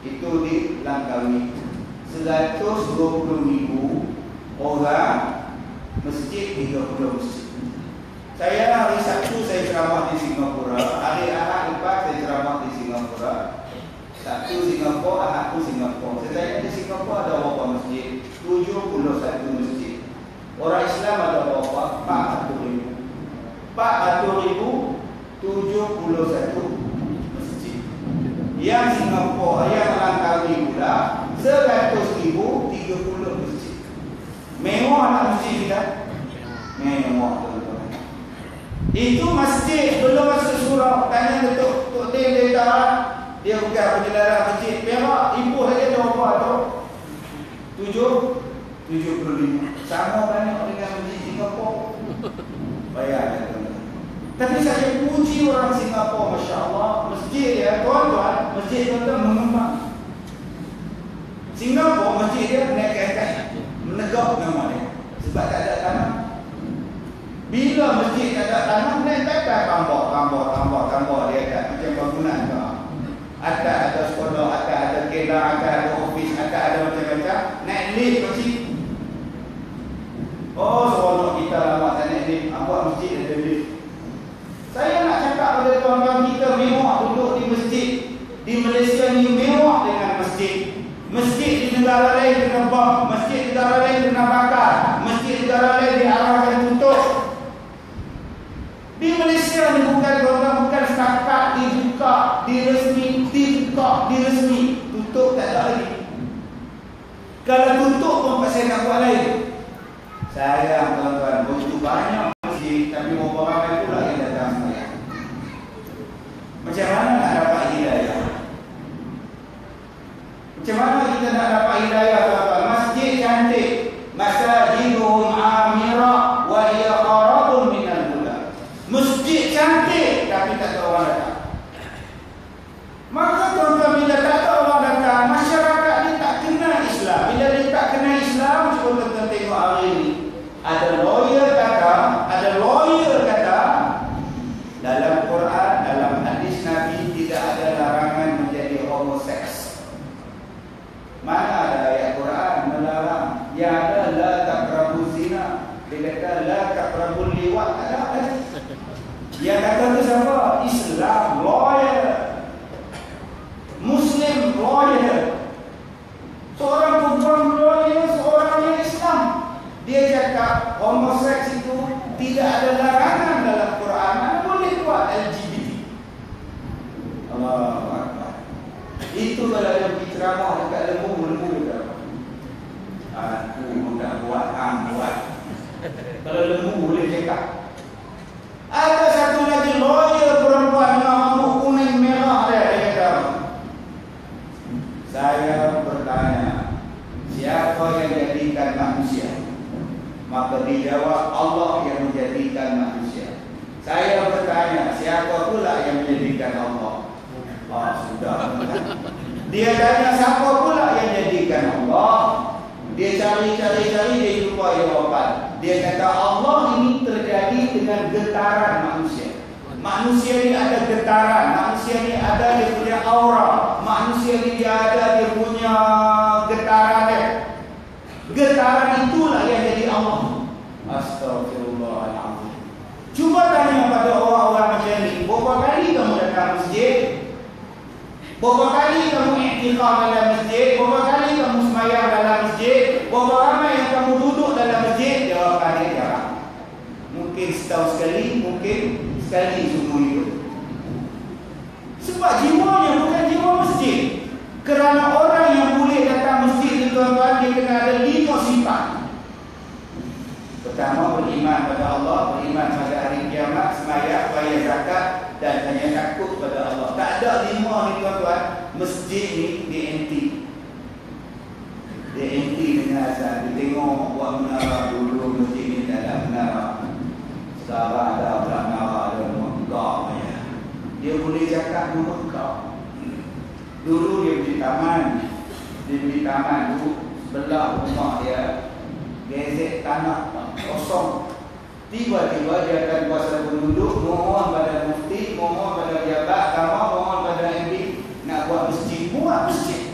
Itu di Langkawi. 120,000 orang, masjid 30 masjid. Saya hari Sabtu saya ceramah di Singapura. Hari Ahad lepas saya ceramah di Singapura. Sabtu Singapura, Ahad tu Singapura. Saya tanya di Singapura ada berapa masjid? 71 masjid. Orang Islam ada berapa? 400,000. 400,000, 71 masjid. Yang Singapura, yang Langkawi pula 100,000, 30 masjid. Mewah nak masjid kita? Mewah tuan-tuan. Itu masjid belum masuk surau. Tanya Tok Din dia tahu. Dia bukan penjelaran masjid Perak. Ibu saja berapa tu? 75. Sama banyak dengan masjid Singapura. Bayar tuan-tuan. Tapi saya puji orang Singapura, Masya Allah. Masjid dia tuan-tuan, masjid tuan-tuan mengembang. Singapura masjid dia naik-naik, menegak nama dia. Sebab tak ada tanah. Bila masjid tak ada tanah, naik-naik tambah dia ada macam bangunan tu. Ada sekolah, ada kelang, ada ofis, ada macam-macam. Naik lift masjid. Oh, seronok kita lama tak naik lift. Buat masjid ada lift. Saya nak cakap pada tuan-tuan, kita mewah duduk di masjid. Di Malaysia ni mewah dengan masjid. Masjid di negara lain kena bom, masjid di negara lain kena bakar, masjid di negara lain diarahkan tutup. Di Malaysia ni bukan setakat dibuka, diresmi, tutup tak ada lagi. Kalau tutup pun pasal nak buat lain. Sayang tuan-tuan, begitu banyak masjid, tapi berapa ramai pula yang datang sembahyang. Macam mana nak dapat hidayah? Macam mana kita nak dapat hidayah tuan-tuan? Masjid cantik, masajiduhum amirah wa hiya qarabun minal huda. Masjid cantik tapi tak ada orang datang. Maka tuan-tuan, bila tak ada orang datang, masyarakat dalam Quran, dalam hadis Nabi tidak ada larangan menjadi homoseks. Mana ada ayat Quran melarang? Yang ada la taqrabu zina, dia kata la taqrabu liwat, ada. Yang kata itu siapa? Islam lawyer, Muslim lawyer, seorang perempuan lawyer, seorang yang Islam. Dia cakap homoseks itu tidak ada larangan dalam Quran. Mana boleh buat LGBT? Allahu Akbar. Itu kalau ada ceramah dekat lembu dekat. Aku tak buat, buat. Kalau lembu boleh cakap. Ada satu lagi lawyer perempuan dengan rambut kuning merah dia kata. Saya bertanya, siapa yang jadikan manusia? Maka dijawab, Allah yang menjadikan manusia. Saya bertanya, siapa pula yang menjadikan Allah? Sudah. Dia tanya, siapa pula yang menjadikan Allah? Dia cari, dia jumpa jawapan. Dia kata, Allah ini terjadi dengan getaran manusia. Manusia ini ada getaran. Manusia ini ada dia punya aura. Manusia ini dia ada dia punya getaran dia. Getaran itulah yang jadi Allah. Astagfirullahaladzim. Cuba tanya pada orang-orang macam ni, berapa kali kamu datang masjid? Berapa kali kamu iktikaf dalam masjid? Berapa kali kamu sembahyang dalam masjid? Berapa ramai yang kamu duduk dalam masjid? Jawapan dia jarang. Mungkin setahun sekali, mungkin sekali seumur hidup. Sebab jiwanya bukan jiwa masjid. Kerana orang yang boleh datang masjid ni tuan-tuan, dia kena ada 5 sifat. Pertama, beriman pada Allah, beriman pada hari kiamat, sembahyang, bayar zakat dan hanya takut pada Allah. Tak ada 5 ni tuan-tuan. Masjid ni DNT. DNT dengan azan. Dia tengok buat menara dulu, masjid ni tak ada menara. Sekarang ada menara, ada Mekah. Dia boleh cakap di Mekah. Dulu dia beli taman. Dia beli taman dulu sebelah rumah dia. Gezek tanah kosong. Tiba-tiba dia akan kuasa penduduk, mohon pada mufti, mohon pada pejabat agama, mohon pada MD nak buat masjid. Buat masjid.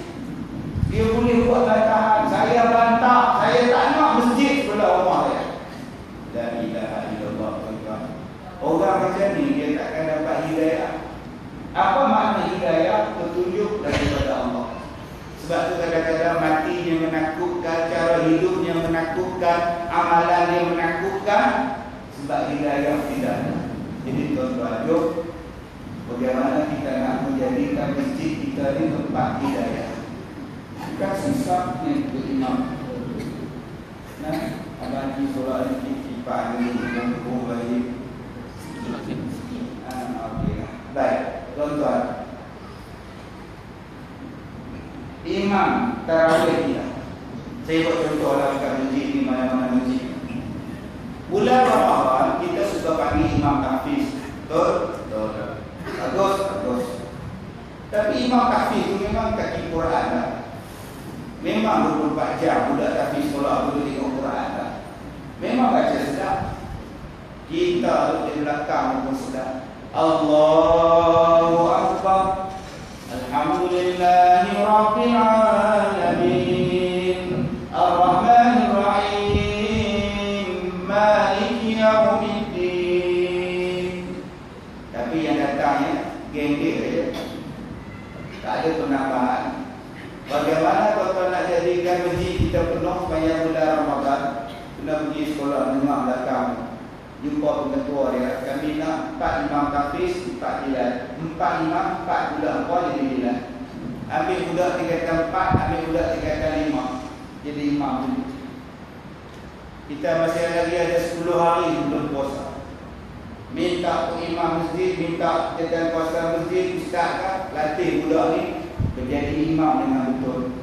Dia boleh buat bantahan. Saya bantah, saya tak nak masjid sebelah rumah dia. La ilaha illallah. Orang macam ni dia takkan dapat hidayah. Apa makna hidayah? Petunjuk daripada Allah. Sebab tu kadang-kadang matinya menakutkan, cara hidupnya menakutkan, amalannya menakutkan. Sebab hidayah tidak ada. Jadi tuan-tuan, jom bagaimana kita nak menjadikan masjid kita ni tempat hidayah. Bukan susah ni untuk imam. Nah, abang ni solat ni kipas ni dengan baik. Baik, tuan-tuan. Imam tarawih kita. Saya buat contoh lah dekat masjid ni, mana-mana masjid. Bulan Ramadan kita suka panggil imam tahfiz. Betul? Betul. Bagus. Tapi imam tahfiz tu memang kaki Quran lah. Memang 24 jam budak tahfiz solat dulu tengok Quran lah. Memang baca sedap. Kita di belakang pun sedap. Allahu Akbar. Alhamdulillahi Rabbil Alamin. Ar-Rahmanir Rahim. Maliki Yawmiddin. Tapi yang datangnya geng-geng saja. Tak ada penambahan. Bagaimana tuan-tuan nak jadikan masjid kita penuh sepanjang bulan Ramadan? Kena pergi sekolah menengah belakang. Jumpa pengetua dia. Kami nak 4 imam tahfiz, 4 hilal. 4 imam, 4 budak 4 jadi hilal. Ambil budak tingkatan 4, ambil budak tingkatan 5. Jadi imam dulu. Kita masih lagi ada 10 hari sebelum puasa. Minta imam masjid, minta jaga kuasa masjid, ustaz kan, latih budak ni menjadi imam dengan betul.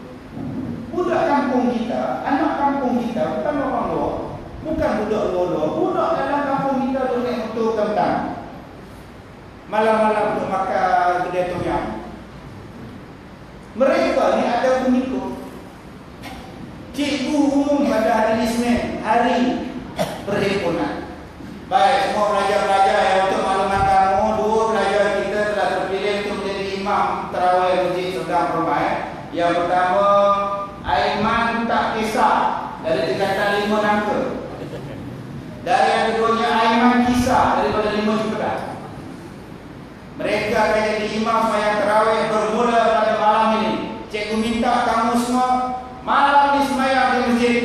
Budak kampung kita, anak kampung kita, bukan orang luar. Bukan budak luar-luar. Budak dalam kampung kita tu naik motor kentang. Malam-malam untuk makan kedai tom yum. Mereka ni ada pengikut. Cikgu umum pada hari Isnin, hari perhimpunan. Baik, semua pelajar-pelajar yang untuk maklumat kamu, Yang pertama, Aiman tak kisah. Dari tingkatan 5 nangka. Dan yang keduanya, Aiman kisah daripada 5 juta. Mereka akan jadi imam sembahyang tarawih bermula pada malam ini. Cikgu minta kamu semua malam ni sembahyang di masjid.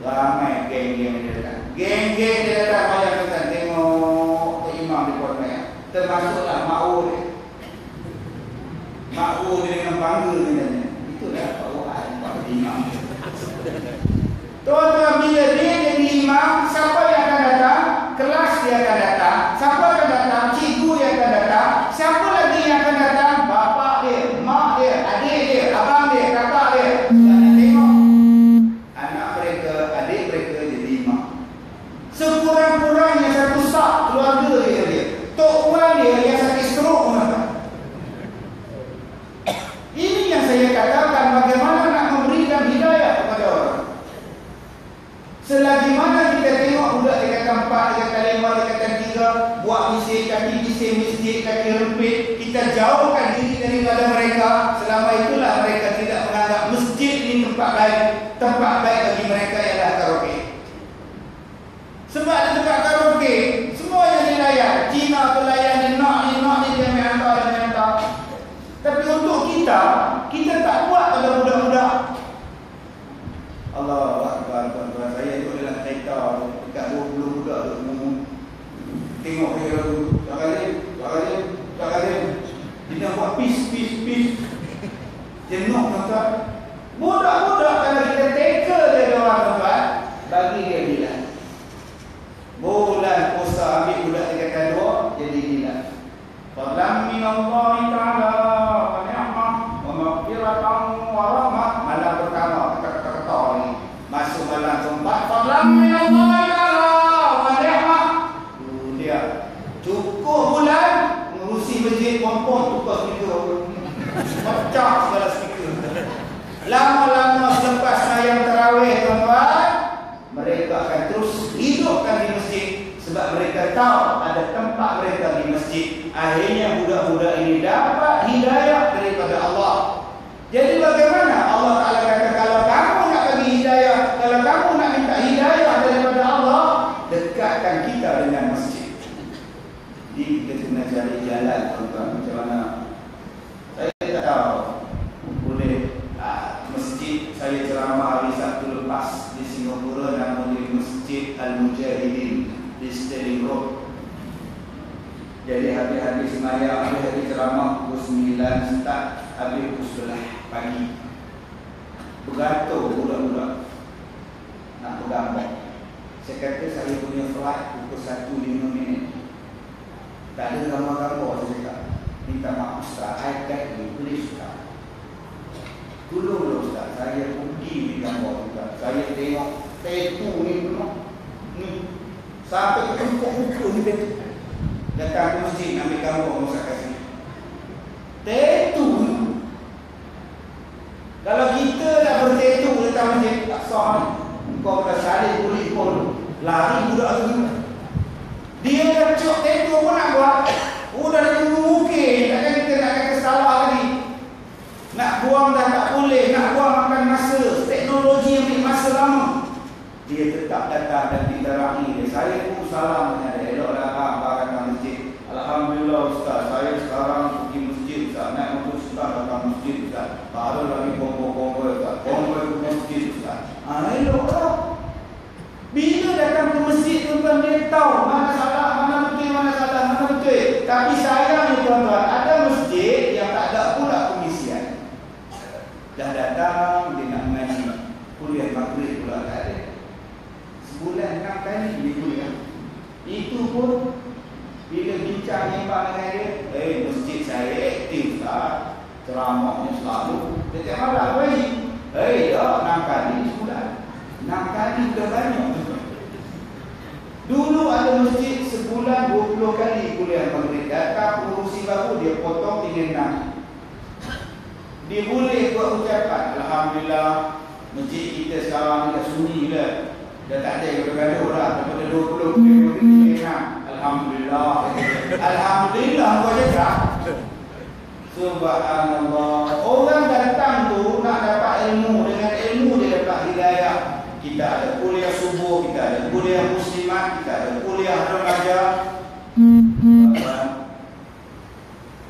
Ramai geng-geng dia datang. Geng-geng dia datang sembahyang tengok imam di Puan Raya. Termasuklah Ma'ul. Ma'ul dia dengan bangga dia. Itulah bawaan Pak Imam. Tuan-tuan, bila dia jadi imam, siapa yang akan datang? Kelas dia akan datang. Siapa akan datang? Cikgu dia akan datang. Siapa lagi yang akan datang? Bapak dia, mak dia, adik dia, abang dia, kakak dia. Dan tengok anak mereka, adik mereka jadi imam. Sekurang-kurangnya satu sak keluarga dia. Tok Puan dia yang sakit stroke pun ada. Ini yang saya katakan, bagaimana nak memberikan hidayah kepada orang. Selagi mana kita tengok budak tingkatan 4, tingkatan 5, tingkatan 3 buat bising, kaki bising masjid, kaki rempit, kita jauhkan diri daripada mereka. Selama itulah mereka tidak menganggap masjid ini tempat baik. Tempat baik bagi mereka ialah karaoke. Sebab ada tempat karaoke, semua yang dilayan. Cina tu layan, nak ni dia ambil hantar. Tapi untuk kita tak buat pada budak-budak. Allahu Akbar, tuan-tuan. Saya duduk dalam kereta dekat 20 budak tu ngomong. Tengok dia tu, tak kali. Dia buat peace. Jenuh, tuan-tuan. Budak-budak kalau kita tackle dia orang, tuan-tuan, bagi dia gila. Bulan puasa ambil budak tingkatan 2 jadi gila. Fadlan min Allah Ta'ala wa ni'mah wa maghfiratan wa rahmah. Malam pertama kata-kata ni. Masuk malam keempat, fadlan min Allah Ta'ala wa ni'mah. Dia cukup bulan ngurusi masjid pompong tukar speaker. Pecah segala speaker. Lama-lama selepas sembahyang tarawih, tuan-tuan, mereka akan terus hidupkan di masjid. Sebab mereka tahu ada tempat mereka di masjid. Akhirnya budak-budak ini dapat hidayah daripada Allah. Jadi bagaimana Allah Ta'ala kata, kalau kamu nak bagi hidayah, kalau kamu nak minta hidayah daripada Allah, dekatkan kita dengan masjid. Jadi kita kena cari jalan, tuan-tuan, macam mana. Saya tak tahu boleh masjid saya ceramah hari Sabtu lepas di Singapura, namanya Masjid Al-Mujahidin di Stirling Road. Jadi habis-habis sembahyang, habis-habis ceramah pukul 9 start, habis pukul 11 pagi. Bergantung budak-budak nak bergambar. Saya kata saya punya flight pukul 1:05. Tak ada gambar-gambar, saya cakap. Minta maaf Ustaz, iPad ni boleh Ustaz. Tolonglah Ustaz, saya pergi di gambar Ustaz. Saya tengok tattoo ni pun ni sampai ke muka ni tattoo. Datang ke masjid ambil gambar Ustaz kasih. Tattoo ni. Kalau kita nak bertattoo datang masjid, tak sah ni. Kau dah salih kulit pun lari budak tu. Dia dah cok tattoo pun nak buat. Dah tunggu mungkin. Takkan kita nak kata salah lagi. Nak buang dah tak boleh. Nak buang makan masa. Teknologi ambil masa lama. Dia tetap datang dan diterahi. Saya pun salam dengan dia. Eloklah abang datang masjid. Alhamdulillah Ustaz, saya sekarang pergi masjid Ustaz. Naik motor Ustaz datang masjid Ustaz. Baru lagi kompor-kompor Ustaz. Kompor ke masjid Ustaz. Eloklah. Bila datang ke masjid, tuan-tuan, dia tahu mana salah, mana betul, mana salah, mana betul. Tapi sayangnya, tuan-tuan, ada masjid yang tak ada pula pengisian. Dah datang, dia nak mengaji. Kuliah maghrib pula tak ada. Sebulan 6 kali dia kuliah. Itu pun, bila bincang nyembang dengan dia, masjid saya aktif Ustaz. Ceramahnya selalu. Dia cakap, malah apa ni? 6 kali sebulan. 6 kali dah banyak. Dulu ada masjid sebulan 20 kali kuliah maghrib. Datang pengurusi baru, dia potong 3-6. Dia boleh buat ucapan, Alhamdulillah, masjid kita sekarang ni dah sunyi dah. Dah tak ada gaduh-gaduh dah. Daripada 20 kuliah maghrib 3-6. Alhamdulillah. Alhamdulillah kau cakap. Subhanallah. Orang datang tu nak dapat ilmu, dengan ilmu dia dapat hidayah. Kita ada kuliah subuh, kita ada kuliah muslimat, kita ada kuliah remaja.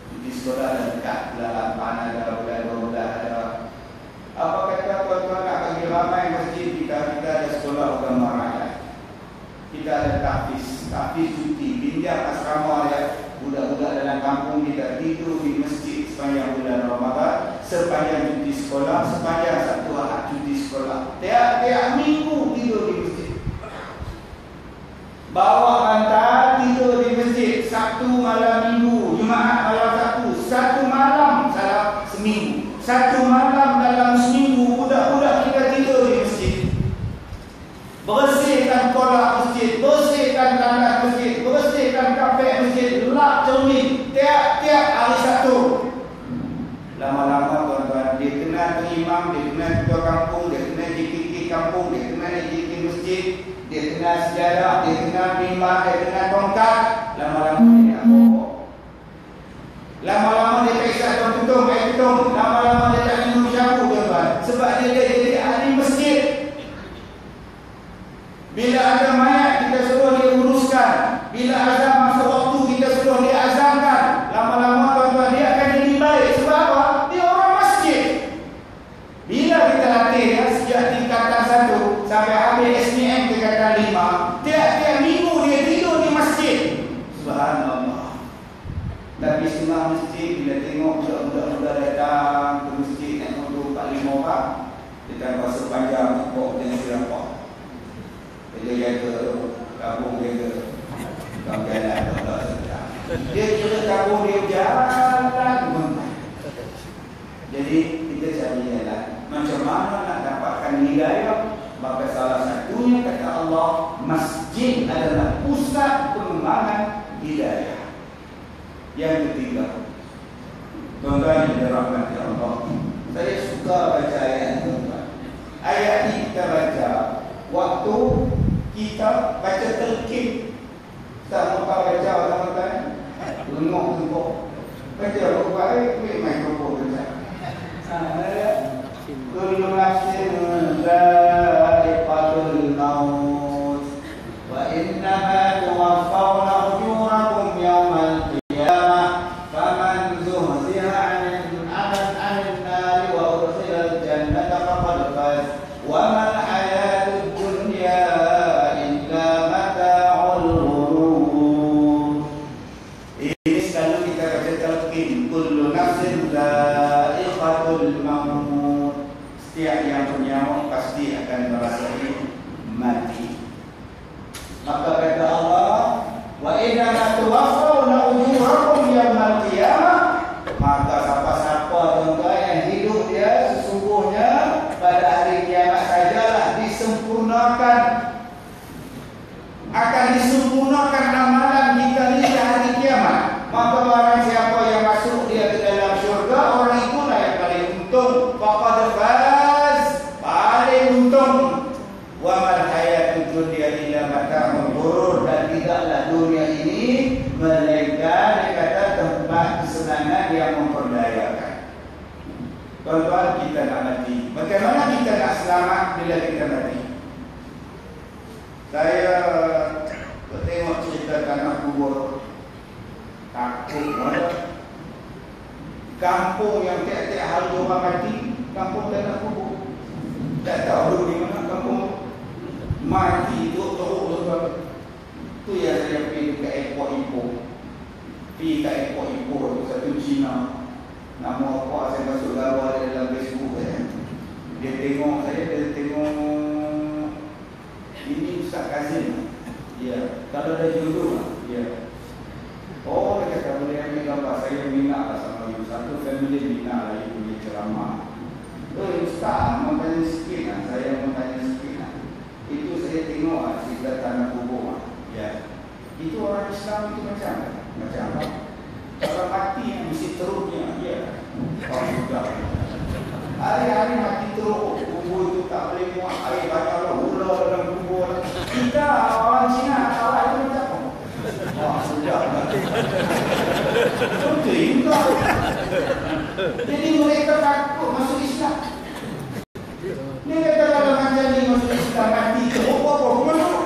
Di sekolah ada dekat bulan 8 ada, bulan 12 ada. Apa kata tuan-tuan nak bagi ramai masjid kita ada sekolah agama rakyat. Kita ada tahfiz cuti, pinjam asrama ya. Budak-budak dalam kampung kita tidur di masjid sepanjang bulan Ramadan, sepanjang cuti sekolah, sepanjang Sabtu Ahad cuti sekolah. Tiap-tiap minggu tidur di masjid. Bawa bantal tidur di masjid Sabtu malam minggu, Jumaat malam Sabtu, satu malam salah seminggu. Satu malam dalam seminggu budak-budak kita tidur di masjid. Bersihkan kolak masjid, bersihkan tandas masjid, bersihkan kapek masjid, lap cermin tiap-tiap hari Sabtu. Lama-lama tuan-tuan, dia kenal imam, dia kenal ketua kampung, dia kenal JKK kampung, dia kenal JKK masjid, dia kenal sejarah, dia kenal mimbar, dia kenal tongkat. Lama-lama dia nak bawa. Lama-lama dia tak isap tutung, air tutung. Lama-lama dia tak minum syabu tuan-tuan. Sebab dia jadi ahli masjid. Bila ada mayat kita suruh dia uruskan. Bila azan masa waktu kita suruh dia azankan. Lama-lama tuan-tuan dia akan jadi baik. Sebab apa? Dia orang masjid. Bila kita latih ya, sejak tingkatan 1 sampai habis SPM tingkatan 5, tiap-tiap minggu dia tidur di masjid. Subhanallah. Tapi setengah masjid bila tengok budak-budak datang ke masjid naik motor 4-5 orang, dia tambah sepanjang pokok dan sirapak. Dia jaga kampung dia ke kampung jalan dia kira kampung dia jalan. Jadi kita cari jalan macam mana nak dapatkan hidayah. Maka salah satunya kata Allah, masjid adalah pusat pengembangan hidayah. Yang ketiga, tuan-tuan yang dirahmati Allah, saya suka baca ayat tuan-tuan. Ayat ini kita baca waktu kita baca terkib. Tak lupa baca tuan-tuan. Lengok-lengok. Baca baik-baik, ambil mikrofon baca. Kullu nafsin dha'iqatul maut wa innama tuwaffawna ujurakum yawmal qiyamah faman zuhziha 'anil nari wa udkhilal jannata faqad faz wa mal hayatud dunya illa mata'ul ghurur. Ini selalu kita baca talqin, kullu nafsin dha'iqatul maut. Setiap yang bernyawa pasti akan merasai mati. Maka kata Allah, wa innama tuwaffawna ujurakum yawmal qiyamah. Maka siapa-siapa tuan-tuan yang hidup dia sesungguhnya pada hari kiamat sajalah disempurnakan. Akan disempurnakan amalan kita di hari kiamat. Maka barang siapa yang masuk dia ke dalam syurga, orang itulah yang paling untung. Faqad faz, paling untung. Wa mal hayatud dunya illa mata'ul ghurur. Dan tidaklah dunia ini melainkan dia kata tempat kesenangan yang memperdayakan. Tuan-tuan, kita nak mati. Bagaimana kita nak selamat bila kita mati? Saya tengok cerita tanah kubur. Takut mana? Kampung yang tiap-tiap hari orang mati, kampung tanah kubur. Tak tahu di mana kampung mati tu teruk. Tu yang saya pergi ke airport Ipoh. Pergi ke airport Ipoh tu satu Cina. Nama apa saya masuk gambar dalam Facebook dia tengok saya, dia tengok ini Ustaz Kazim. Ya, kalau ada jodoh ya. Oh, dia kata boleh ambil gambar. Saya minat lah sama you. Satu family minat lah you punya ceramah. Ustaz, mau tanya sikit lah. Saya mau tanya sikit lah. Itu saya tengok lah cerita tanah kubur lah. Ya. Itu orang Islam itu macam apa? Kalau mati mesti teruknya. Ya. Oh, sudah. Hari-hari mati teruk. Kubur itu tak boleh muat air banyak lah. Ular dalam kubur. Kita orang Cina salah itu macam apa? Wah, sudah. Betul juga. Jadi mereka takut masuk Islam. Dia kata kalau macam ni masuk Islam mati ke? Apa-apa masuk.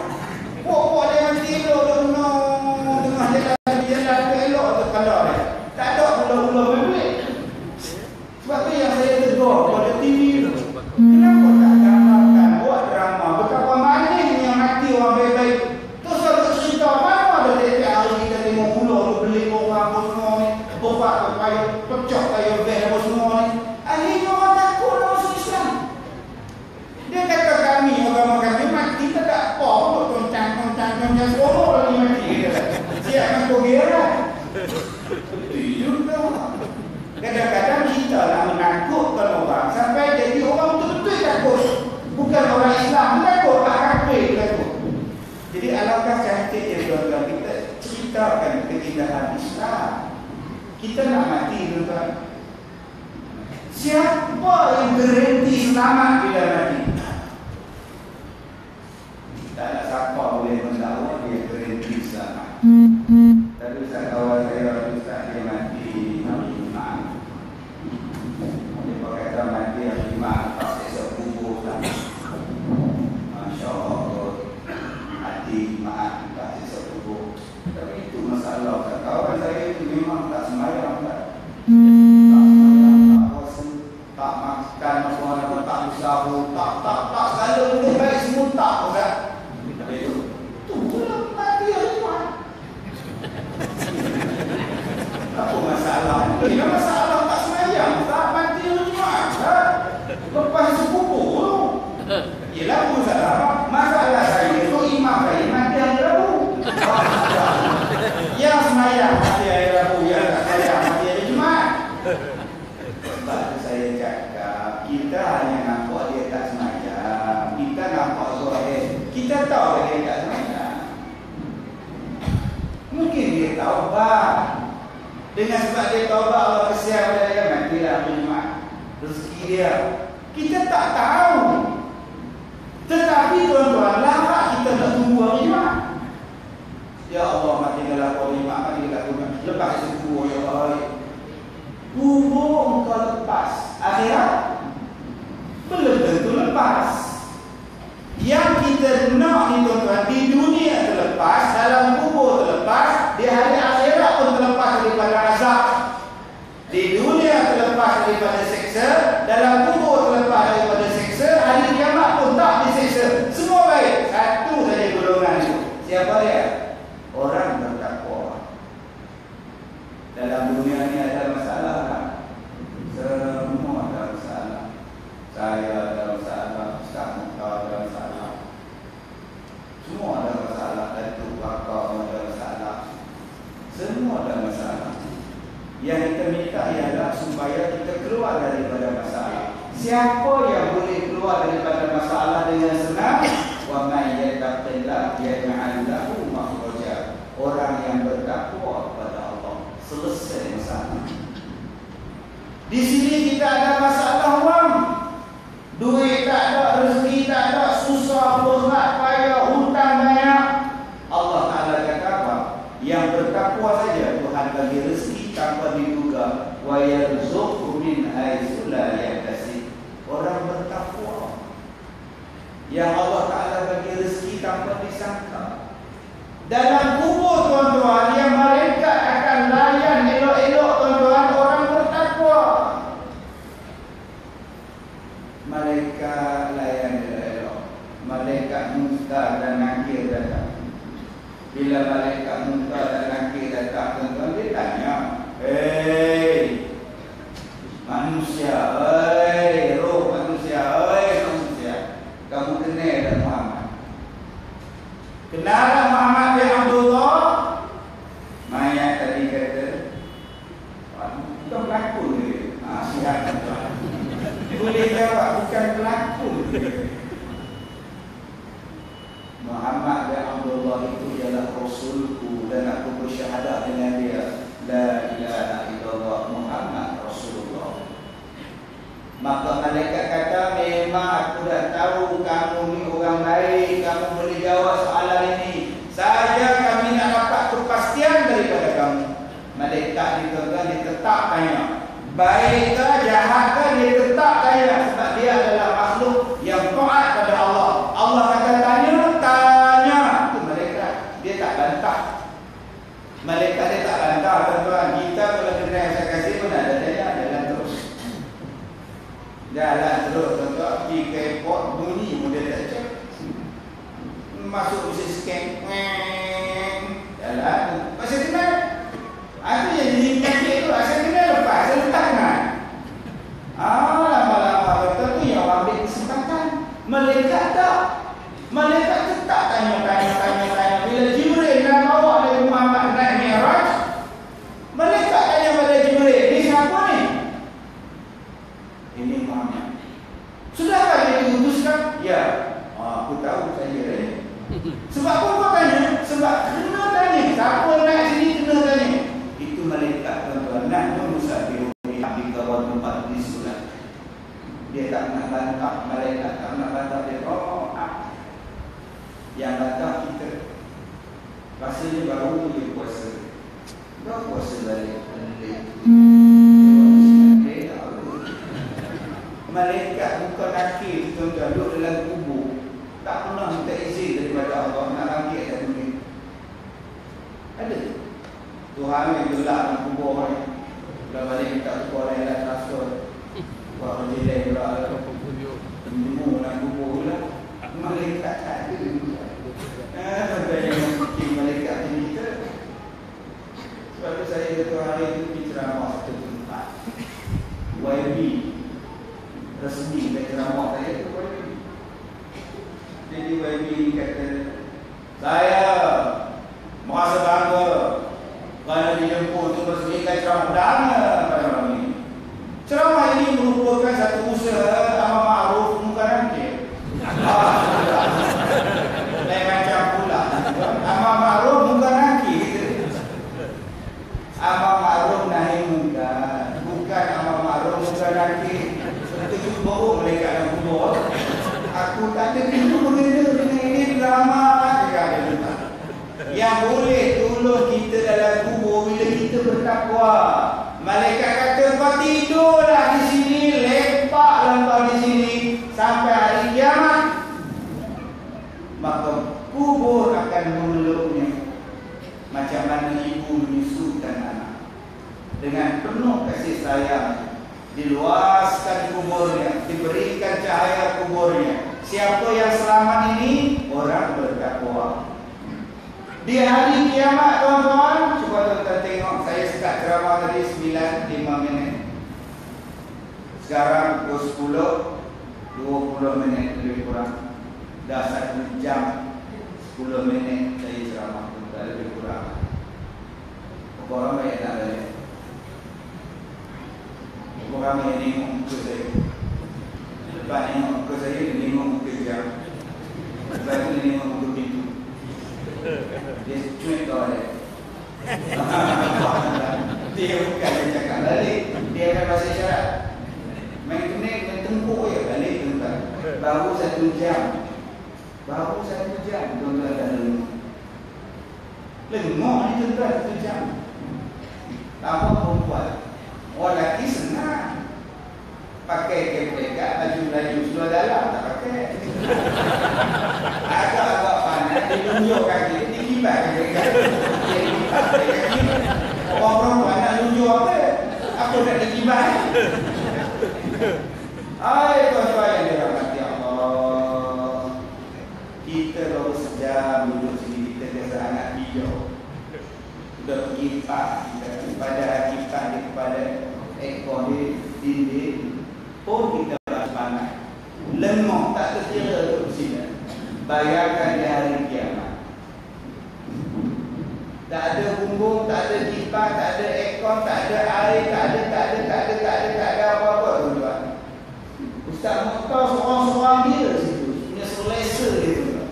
Apa dia mati elok dengan jalan ke elok atau kalau dia. Tak ada ular-ular balik. Sebab tu yang saya tegur pada TV. Kenapa tak gambarkan buat drama betapa manis yang mati orang baik-baik. Terus ada cerita mana ada tiap hari kita tengok ular tu beli orang apa semua ni. Obat payah pecah payah beg apa semua ni. Akhirnya orang takut masuk Islam. Dia kata kami agama kami mati tak ada apa untuk toncang semua lagi mati. Siap nak kira. Kadang-kadang kita nak menakutkan orang sampai jadi orang betul-betul takut. Bukan orang Islam takut, orang kafir takut. Jadi alangkah cantiknya tuan-tuan kita ceritakan keindahan Islam. Kita nak mati tuan-tuan. Siapa yang garanti selamat bila mati? Tak ada siapa boleh mendakwa dia garanti selamat. Tapi saya kawan saya Ustaz dia mati hari Jumaat. Dia kata mati hari Jumaat tak esok kubur tak. Masya Allah, hati Jumaat tak esok kubur. Tapi itu masalah. Kawan saya itu memang tak sembahyang tak. Tak makan apa tak usaha tak segala benda baik semua tak kan. Itu pula mati hari Jumaat. Apa masalah? Tidak masalah tak sembahyang, tak mati hari Jumaat. Lepas sekubur. Ialah masalah. Masalah saya itu imam saya mati hari Rabu. Yang sembahyang mati hari Rabu, yang tak sembahyang mati hari Jumaat. Sebab itu saya cakap, kita hanya nampak dia tak sembahyang. Kita nampak zahir. Kita tahu dia tak sembahyang. Mungkin dia taubat. Dengan sebab dia taubat Allah kesian pada dia matilah hari Jumaat. Rezeki dia. Kita tak tahu. Tetapi tuan-tuan, larat kita nak tunggu hari Jumaat. Ya Allah, matilah hari Jumaat, matilah hari Jumaat. Lepas sekubur ya Allah. Kubur engkau lepas. Akhirat belum tentu lepas. Yang kita nak ni tuan-tuan, di dunia terlepas, dalam kubur terlepas, di hari akhirat pun terlepas daripada azab. Di dunia terlepas daripada seksa, dalam kubur terlepas daripada seksa, hari kiamat pun tak diseksa. Semua baik. Satu saja golongan itu. Siapa dia? Orang bertakwa. Dalam dunia ni ada masalah kan? Semua ada masalah. Saya ada masalah, Ustaz Mukhtar ada masalah. Semua ada masalah. Datuk Bakar ada masalah. Semua ada masalah. Yang kita minta ialah supaya kita keluar daripada masalah. Siapa yang boleh keluar daripada masalah dengan senang? Wa may yattaqillah yaj'al lahu makhraja. Orang yang bertakwa kepada Allah, selesai masalah. Di sini kita ada masalah wang. Duit tak ada, rezeki tak ada, susah, berat, payah, hutang banyak. Allah Ta'ala kata apa? Yang bertakwa saja Tuhan bagi rezeki tanpa diduga. Wa yarzuqhu min haitsu la yahtasib. Orang bertakwa yang Allah Ta'ala bagi rezeki tanpa disangka. Dalam kubur tuan-tuan, yang malaikat akan layan elok-elok tuan-tuan, orang bertakwa. Malaikat layan elok-elok. Malaikat Munkar dan Nakir datang. Bila malaikat Munkar dan Nakir datang, tuan-tuan, dia tanya, hei manusia, hei roh manusia, hei manusia, kamu kenal tak Muhammad? Kenal tak Muhammad bin Abdullah? Mayat tadi kata, bukan pelakon dia. Sihat tuan. Boleh jawab, bukan pelakon dia. Muhammad bin Abdullah itu ialah Rasulku dan aku bersyahadat dengan dia. La ilaha illallah Muhammad Rasulullah. Maka malaikat kata, memang aku dah tahu kamu ni orang baik, kamu boleh jawab soalan ini. Saja kami nak dapat kepastian daripada kamu. Malaikat dituan-tuan ditetap tanya, Baik ke jahat ke, dia tetap kaya sebab dia adalah makhluk yang taat pada Allah. Allah kata tanya. Itu malaikat. Dia tak bantah. Malaikat dia tak bantah, tuan-tuan. Kita kalau kena saya kasih pun ada tanya, jalan terus. Jalan terus, tuan-tuan. Pergi ke airport, bunyi pun dia tak cek. Masuk mesti scan. Jalan. Masih kenal. Itu yang jadi penyakit tu. Saya kenal lepas. Saya letak kan. Lama-lama betul tu yang ambil kesempatan. Malaikat tak. Malaikat tetap tanya. Bila Jibril nak bawa Nabi Muhammad naik Mi'raj, malaikat tanya pada Jibril, ni siapa ni? Ini Muhammad. Sudahkah dia diutuskan? Ya. Aku tahu saja ni. Sebab apa kau tanya? Sebab kena tanya. Siapa naik sini kena tanya. Itu malaikat, tuan-tuan. Nahnu musafirun di kawal tempat di surat. Dia tak nak bantah. Malaikat tak nak bantah. Dia yang bantah kita. Rasanya baru dia puasa. Kau puasa balik. Malaikat bukan nakir, tuan-tuan. Duduk dalam kubur. Tak pernah minta izin daripada Allah nak bangkit dan dunia. Ada. Tuhan yang gelap dalam kubur ni. Kalau balik minta kubur lain lah transfer. Buat menjelai pula. Menjemur dalam kubur pula. Malaikat tak ada. Tuan-tuan yang mungkin malaikat ni kita. Sebab tu saya kata hari itu pergi ceramah satu tempat. YB resmi dari ceramah saya tu YB. Jadi YB kata, saya merasa bangga kerana dijemput untuk bersihkan ceramah perdana pada malam ini. Ceramah ini merupakan satu usaha Amar Ma'ruf Munkar Nakir. Lain macam pula. Amar Ma'ruf Munkar Nakir. Amar Ma'ruf Nahi Munkar. Bukan Amar Ma'ruf Munkar Nakir. Itu buruk mereka dalam kubur. Aku tak ada pintu berbeza dengan ini drama. Yang boleh tolong kita dalam kubur bila kita bertakwa. Malaikat kata kau tidurlah di sini, lepaklah kau di sini sampai hari kiamat. Maka kubur akan memeluknya macam mana ibu menyusukan anak. Dengan penuh kasih sayang diluaskan kuburnya, diberikan cahaya kuburnya. Siapa yang selamat ini? Orang bertakwa. Di hari kiamat, tuan-tuan, cuba tuan-tuan tengok. Saya start ceramah tadi 9:05 minit. Sekarang pukul 10, 20 minit lebih kurang. Dah 1 jam 10 minit saya ceramah, tuan-tuan, lebih kurang. Orang banyak tak balik. Orang yang tengok muka saya. Lepas tengok muka saya, dia tengok muka jam. Lepas tu dia tengok muka pintu. Dia cuik kau dia. Dia bukan dia cakap balik. Dia akan bahasa isyarat. Main tunik, main tempuk je balik tuan-tuan. Baru 1 jam. Baru 1 jam tuan-tuan dah lengok. Lengok ni tuan-tuan 1 jam. Lama perempuan. Orang lelaki senang. Pakai keplekat, baju-baju seluar dalam tak pakai. Agak-agak panas, dia tunjuk kaki, dia kibat kaki. Orang perempuan nak tunjuk apa? Apa nak dikibat? Hai tuan-tuan yang dirahmati Allah. Kita baru sejam duduk sini, kita biasa anak hijau. Sudah pergi pak, kepada hakikat dia, kepada ekor dia, dinding. Oh kita semangat. Lengok tak terkira tu sini. Bayangkan di hari kiamat. Tak ada bumbung, tak ada kipas, tak ada ekor, tak ada air, tak ada apa-apa tuan-tuan. Ustaz Mukhtar seorang-seorang dia situ. Punya selesa dia tuan-tuan.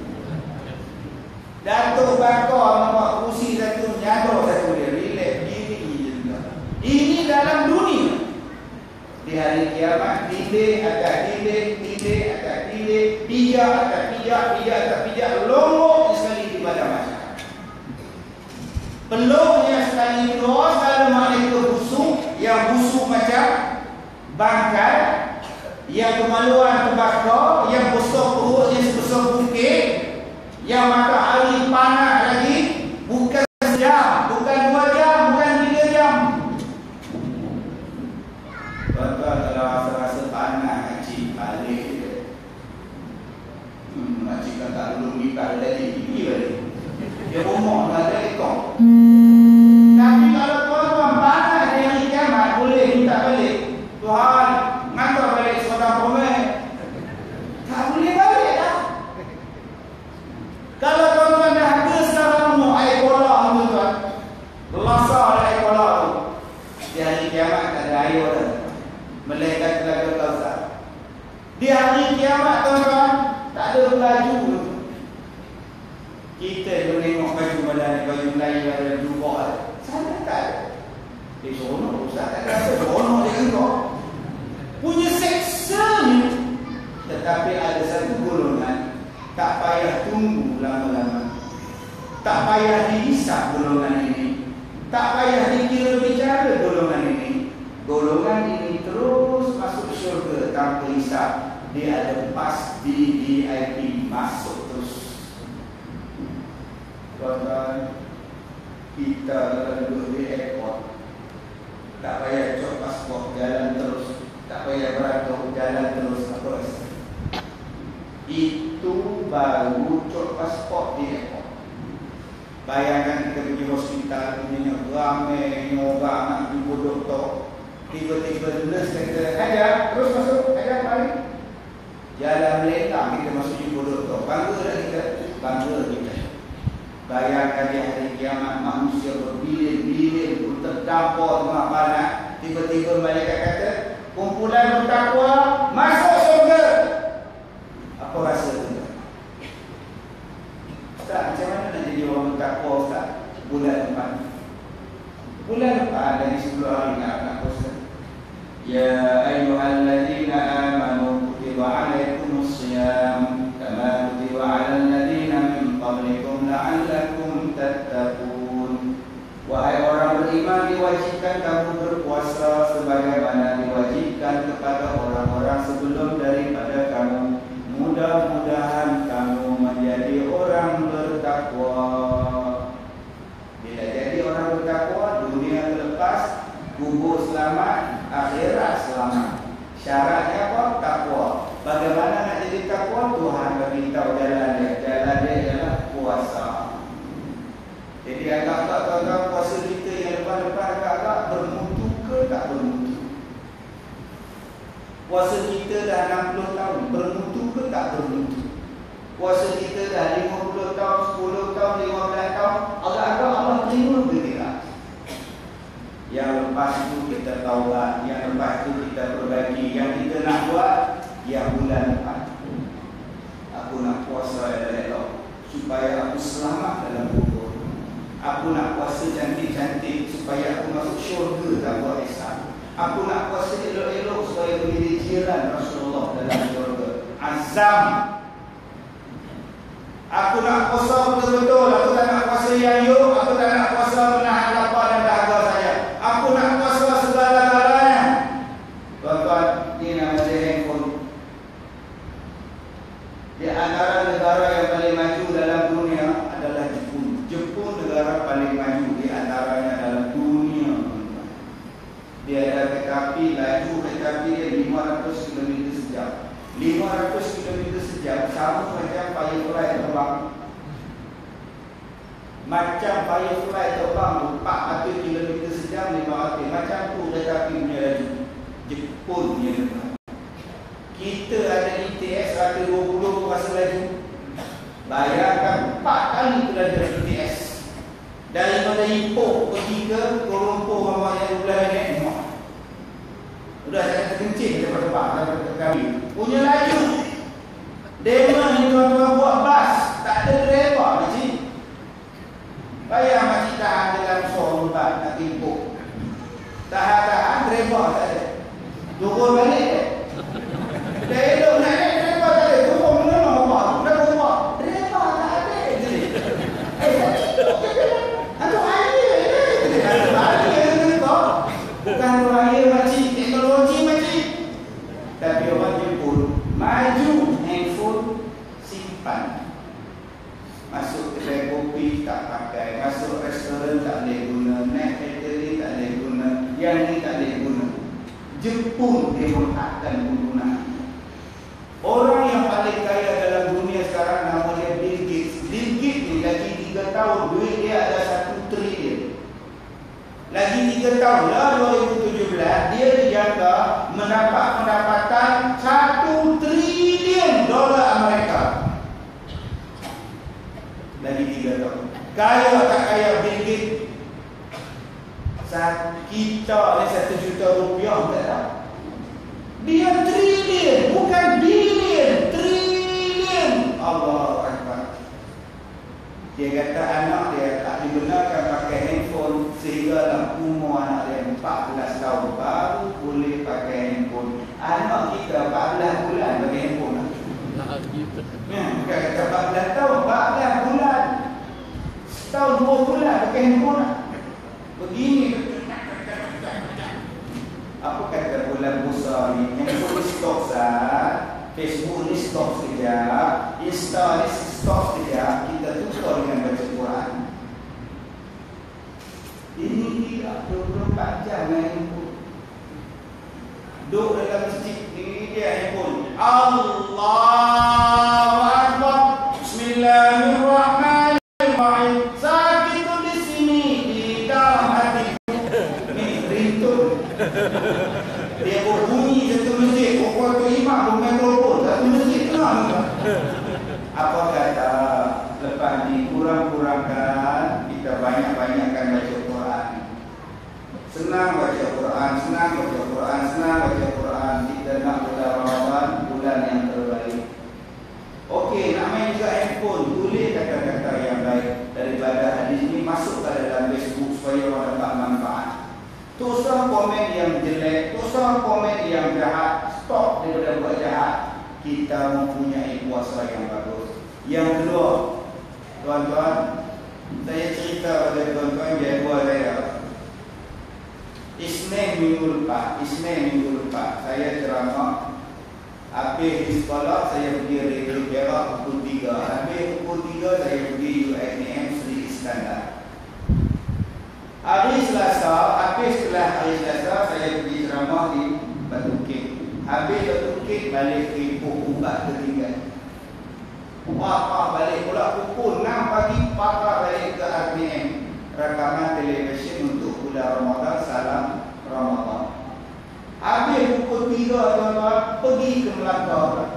Datuk Bakar nampak kursi satu, nyadar satu dia. Relax diri je tuan. Ini dalam dunia. Di hari kiamat, dinding atas dinding, dinding atas dinding, pijak atas pijak, pijak atas pijak, longok sekali di pada masyarakat. Peluknya sekali keluar, kalau mereka busuk, yang busuk macam bangkai, yang kemaluan terbakar, yang besar perut, yang sebesar bukit, yang matahari panas lagi, bukan sejam, bukan 2 jam, bukan 3 jam. Tuan-tuan kalau rasa-rasa panas, makcik balik je. Makcik kan tak dulu nikah tadi, pergi balik. Dia rumah tak ada ekor. Tapi kalau tuan-tuan panas di hari kiamat, boleh minta balik. Tuhan, ngantar balik seorang pemain. Tak boleh balik dah. Kalau tuan-tuan dah ada sekarang rumah air kolam tuan-tuan, belasah air kolam tu, di hari kiamat tak ada air dah, melainkan telaga Kausar. Di hari kiamat tuan-tuan, tak ada pelaju. Kita menengok baju badan, baju Melayu ada jubah. Sana tak ada. Seronok Ustaz, tak ada seronok dengan kau. Punya seksa ni. Tetapi ada satu golongan tak payah tunggu lama-lama, tak payah dihisap golongan ini, tak payah dikira bicara golongan ini. Golongan ini terus masuk syurga tanpa hisap. Dia ada pas di VIP, masuk terus. Tuan-tuan, kita kalau duduk di airport, tak payah cop pasport, jalan terus. Tak payah beratur, jalan terus. Apa rasa? Itu baru cop pasport di airport. Bayangkan kita pergi hospital, punya ramai orang nak jumpa doktor. Tiba-tiba nurse kata, ajar, terus masuk, ajar balik. Jalan melengkang kita masuk jumpa doktor. Bangga tak kita? Bangga kita. Bayangkan di hari kiamat manusia berbilion-bilion terdampar tengah panas. Tiba-tiba malaikat kata, kumpulan bertakwa masuk surga. Apa rasa kita? Ustaz, macam mana nak jadi orang bertakwa Ustaz? Bulan depan. Bulan depan dari 10 hari nak puasa. Ya ayyuhalladzina amanu kutiba alaikumus shiyam kama kutiba alal ladzina min qablikum la'allakum tattaqun. Wahai orang beriman, diwajibkan kamu berpuasa sebagaimana diwajibkan kepada orang-orang sebelum daripada kamu. Mudah-mudahan kamu menjadi orang bertakwa. Bila jadi orang bertakwa, dunia terlepas, kubur selamat, akhirat selamat. Syaratnya apa? Takwa. Bagaimana nak jadi takwa? Tuhan beritahu jalan dia. Jalan dia ialah puasa. Jadi agak-agak tuan-tuan, puasa kita yang lepas-lepas agak-agak bermutu ke tak bermutu? Puasa kita dah 60 tahun, bermutu ke tak bermutu? Puasa kita dah 50 tahun, 10 tahun, 15 tahun, agak-agak Allah terima ke tidak? Yang lepas itu kita taubat, yang lepas itu kita perbaiki. Yang kita nak buat, yang bulan depan aku nak puasa elok-elok supaya aku selamat dalam kubur. Aku nak puasa cantik-cantik supaya aku masuk syurga tanpa hisab. Aku nak puasa elok-elok supaya menjadi jiran Rasulullah dalam syurga. Azam. Aku nak puasa betul-betul. Aku tak nak puasa yayuk. Aku tak nak puasa menahan lapar dan dahaga saya. Aku nak puasa segala-galanya. Tuan-tuan, ini nama dia handphone. Di antara negara yang paling maju dalam dunia adalah Jepun. Jepun negara paling maju di antaranya dalam dunia. Dia ada kereta api, laju kereta api dia 500 km sejam. 500 km sejam sama macam firefly terbang. Macam firefly terbang 400 km sejam, 500. Macam tu kereta api punya laju. Jepun punya negara. Kita ada ITS 120 rasa laju. Bayangkan 4 kali kelajuan ITS. Daripada Ipoh pergi ke Kuala Lumpur yang 12 minit. Sudah saya terkencing cepat-cepat daripada kami. Punya laju. Demo ni tuan-tuan buat bas, tak ada driver makcik. Bayang makcik tahan dalam soal lebat nak Ipoh. Tahan-tahan driver tak ada. Turun balik. Dah elok nak naik driver tak ada. Turun mengenang apa? Dah berubah. Driver tak ada. Aduh air. Aduh air dengan kau. Bukan air makcik. Teknologi makcik. pun dia menghadkan penggunaan. Orang yang paling kaya dalam dunia sekarang nama dia Bill Gates. Bill Gates ni lagi 3 tahun duit dia ada 1 triliun. Lagi 3 tahun lah 2017 dia dijangka mendapat pendapatan 1 triliun dolar Amerika. Lagi 3 tahun. Kaya tak kaya Bill Gates? Kita ni 1 juta rupiah tak tahu. Dia triliun, bukan bilion, triliun. Allahu Akbar. Dia kata anak dia tak dibenarkan pakai handphone sehingga dalam umur anak dia 14 tahun baru boleh pakai handphone. Anak kita 14 bulan pakai handphone. Bukan kata 14 tahun, 14 bulan. Setahun 2 bulan pakai handphone. Begini. Apa kata bulan bursa ni? Handphone ni stop sah, Facebook ni stop sekejap, Insta ni stop sekejap, kita tukar dengan baca Quran. Ini tidak 24 jam dengan handphone. Duduk dalam masjid ni dia handphone. Allahu Akbar. Bismillahirrahmanirrahim. Sakit tu di sini di dalam hati. Ni ringtone. Dia berbunyi satu masjid, waktu imam bermikrofon satu masjid kenal. Apa kata lepas ni kurang-kurangkan kita banyak-banyakkan baca Quran. Senang baca Quran, senang baca Quran, senang baca Quran. Kita nak bulan Ramadan, bulan yang terbaik. Okey, nak main juga handphone, tulis kata-kata yang baik daripada hadis ni masuk ke dalam Facebook supaya orang dapat manfaat. Tosah komen yang jelek, tosah komen yang jahat, stop daripada buat jahat. Kita mempunyai puasa yang bagus. Yang kedua, tuan-tuan, saya cerita pada tuan-tuan jadual saya. Isnin minggu lepas, saya ceramah. Habis di sekolah, saya pergi Radio Perak pukul 3. Habis pukul 3, saya pergi UiTM Sri Iskandar. Hari Selasa, habis setelah hari Selasa, saya pergi ceramah di Batu Kek. Habis Batu Kek, balik ke ubat ketiga. Balik pula pukul 6 pagi, pakar balik ke RTM. Rakaman televisyen untuk bulan Ramadan, salam Ramadan. Habis pukul 3, tuan-tuan, pergi ke Melaka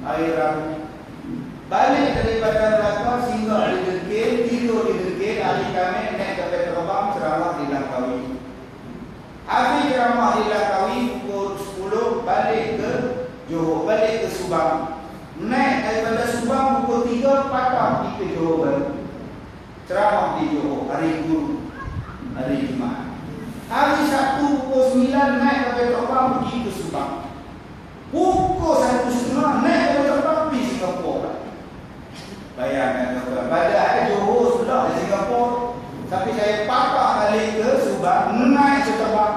hari Rabu. Balik daripada Melaka, singgah di Degil, tidur di Degil, hari Khamis naik kapal terbang, ceramah di Langkawi. Habis ceramah di Langkawi pukul 10, balik ke Johor, balik ke Subang. Naik daripada Subang pukul 3, patah pergi ke Johor baru. Ceramah di Johor, hari Guru, hari Jumaat. Hari Sabtu pukul 9, naik kapal terbang pergi ke Subang. Pukul 1.30 naik kapal terbang pergi Singapura. Bayangkan tuan-tuan, padahal Johor sudah di Singapura, tapi saya patah balik ke Subang, naik terbang.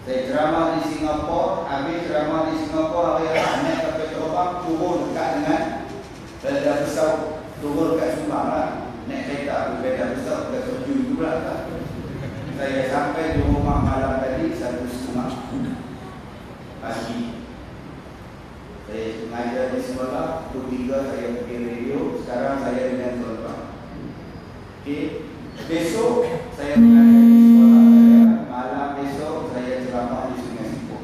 Saya ceramah di Singapura, habis ceramah di Singapura hari Ahad, naik kapal terbang, turun dekat dengan Bandar Besar, turun dekat Subang lah. Naik kereta Bandar Besar, dekat Terjun tu pula lah. Saya sampai di rumah malam tadi 1.30 pagi. Saya mengajar di sekolah, pukul 3 saya pergi radio, sekarang saya dengan tuan-tuan. Okey, besok saya mengajar di sekolah saya, malam besok saya ceramah di Sungai Siput.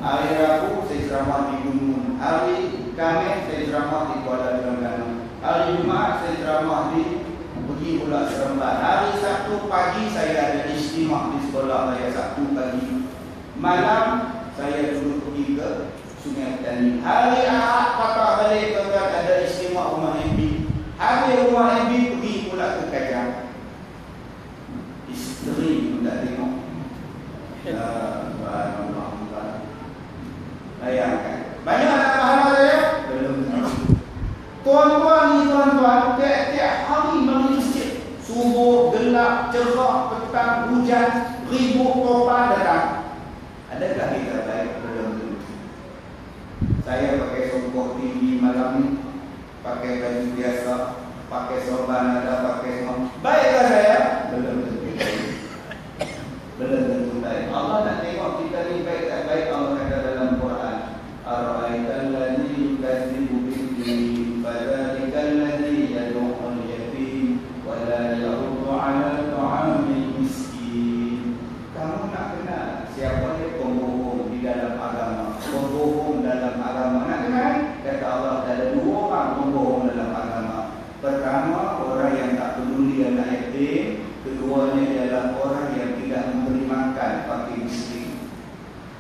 Hari Rabu saya ceramah di Gunung, hari Khamis saya ceramah di Kuala Terengganu, hari Jumaat saya ceramah di pergi pula Seremban. Hari Sabtu pagi saya ada istimewa di sekolah saya Sabtu pagi. Malam saya duduk pergi ke Sungai Petani. Hari Ahad patah balik tuan-tuan, ada istimewa rumah MB. Habis rumah MB pergi pula ke Kajang. Isteri pun tak tengok. Alhamdulillah. Bayangkan. Banyak nak pahala saya? Belum. Tuan-tuan ni tuan-tuan, tiap-tiap hari mari masjid. Subuh, gelap, cerah, petang, hujan, ribut, korban datang. Adakah kita baik? Belum. Saya pakai songkok tinggi malam ni, pakai baju biasa, pakai sorban ada, pakai semua. Baikkah saya? Belum tentu. Belum tentu baik. Allah nak tengok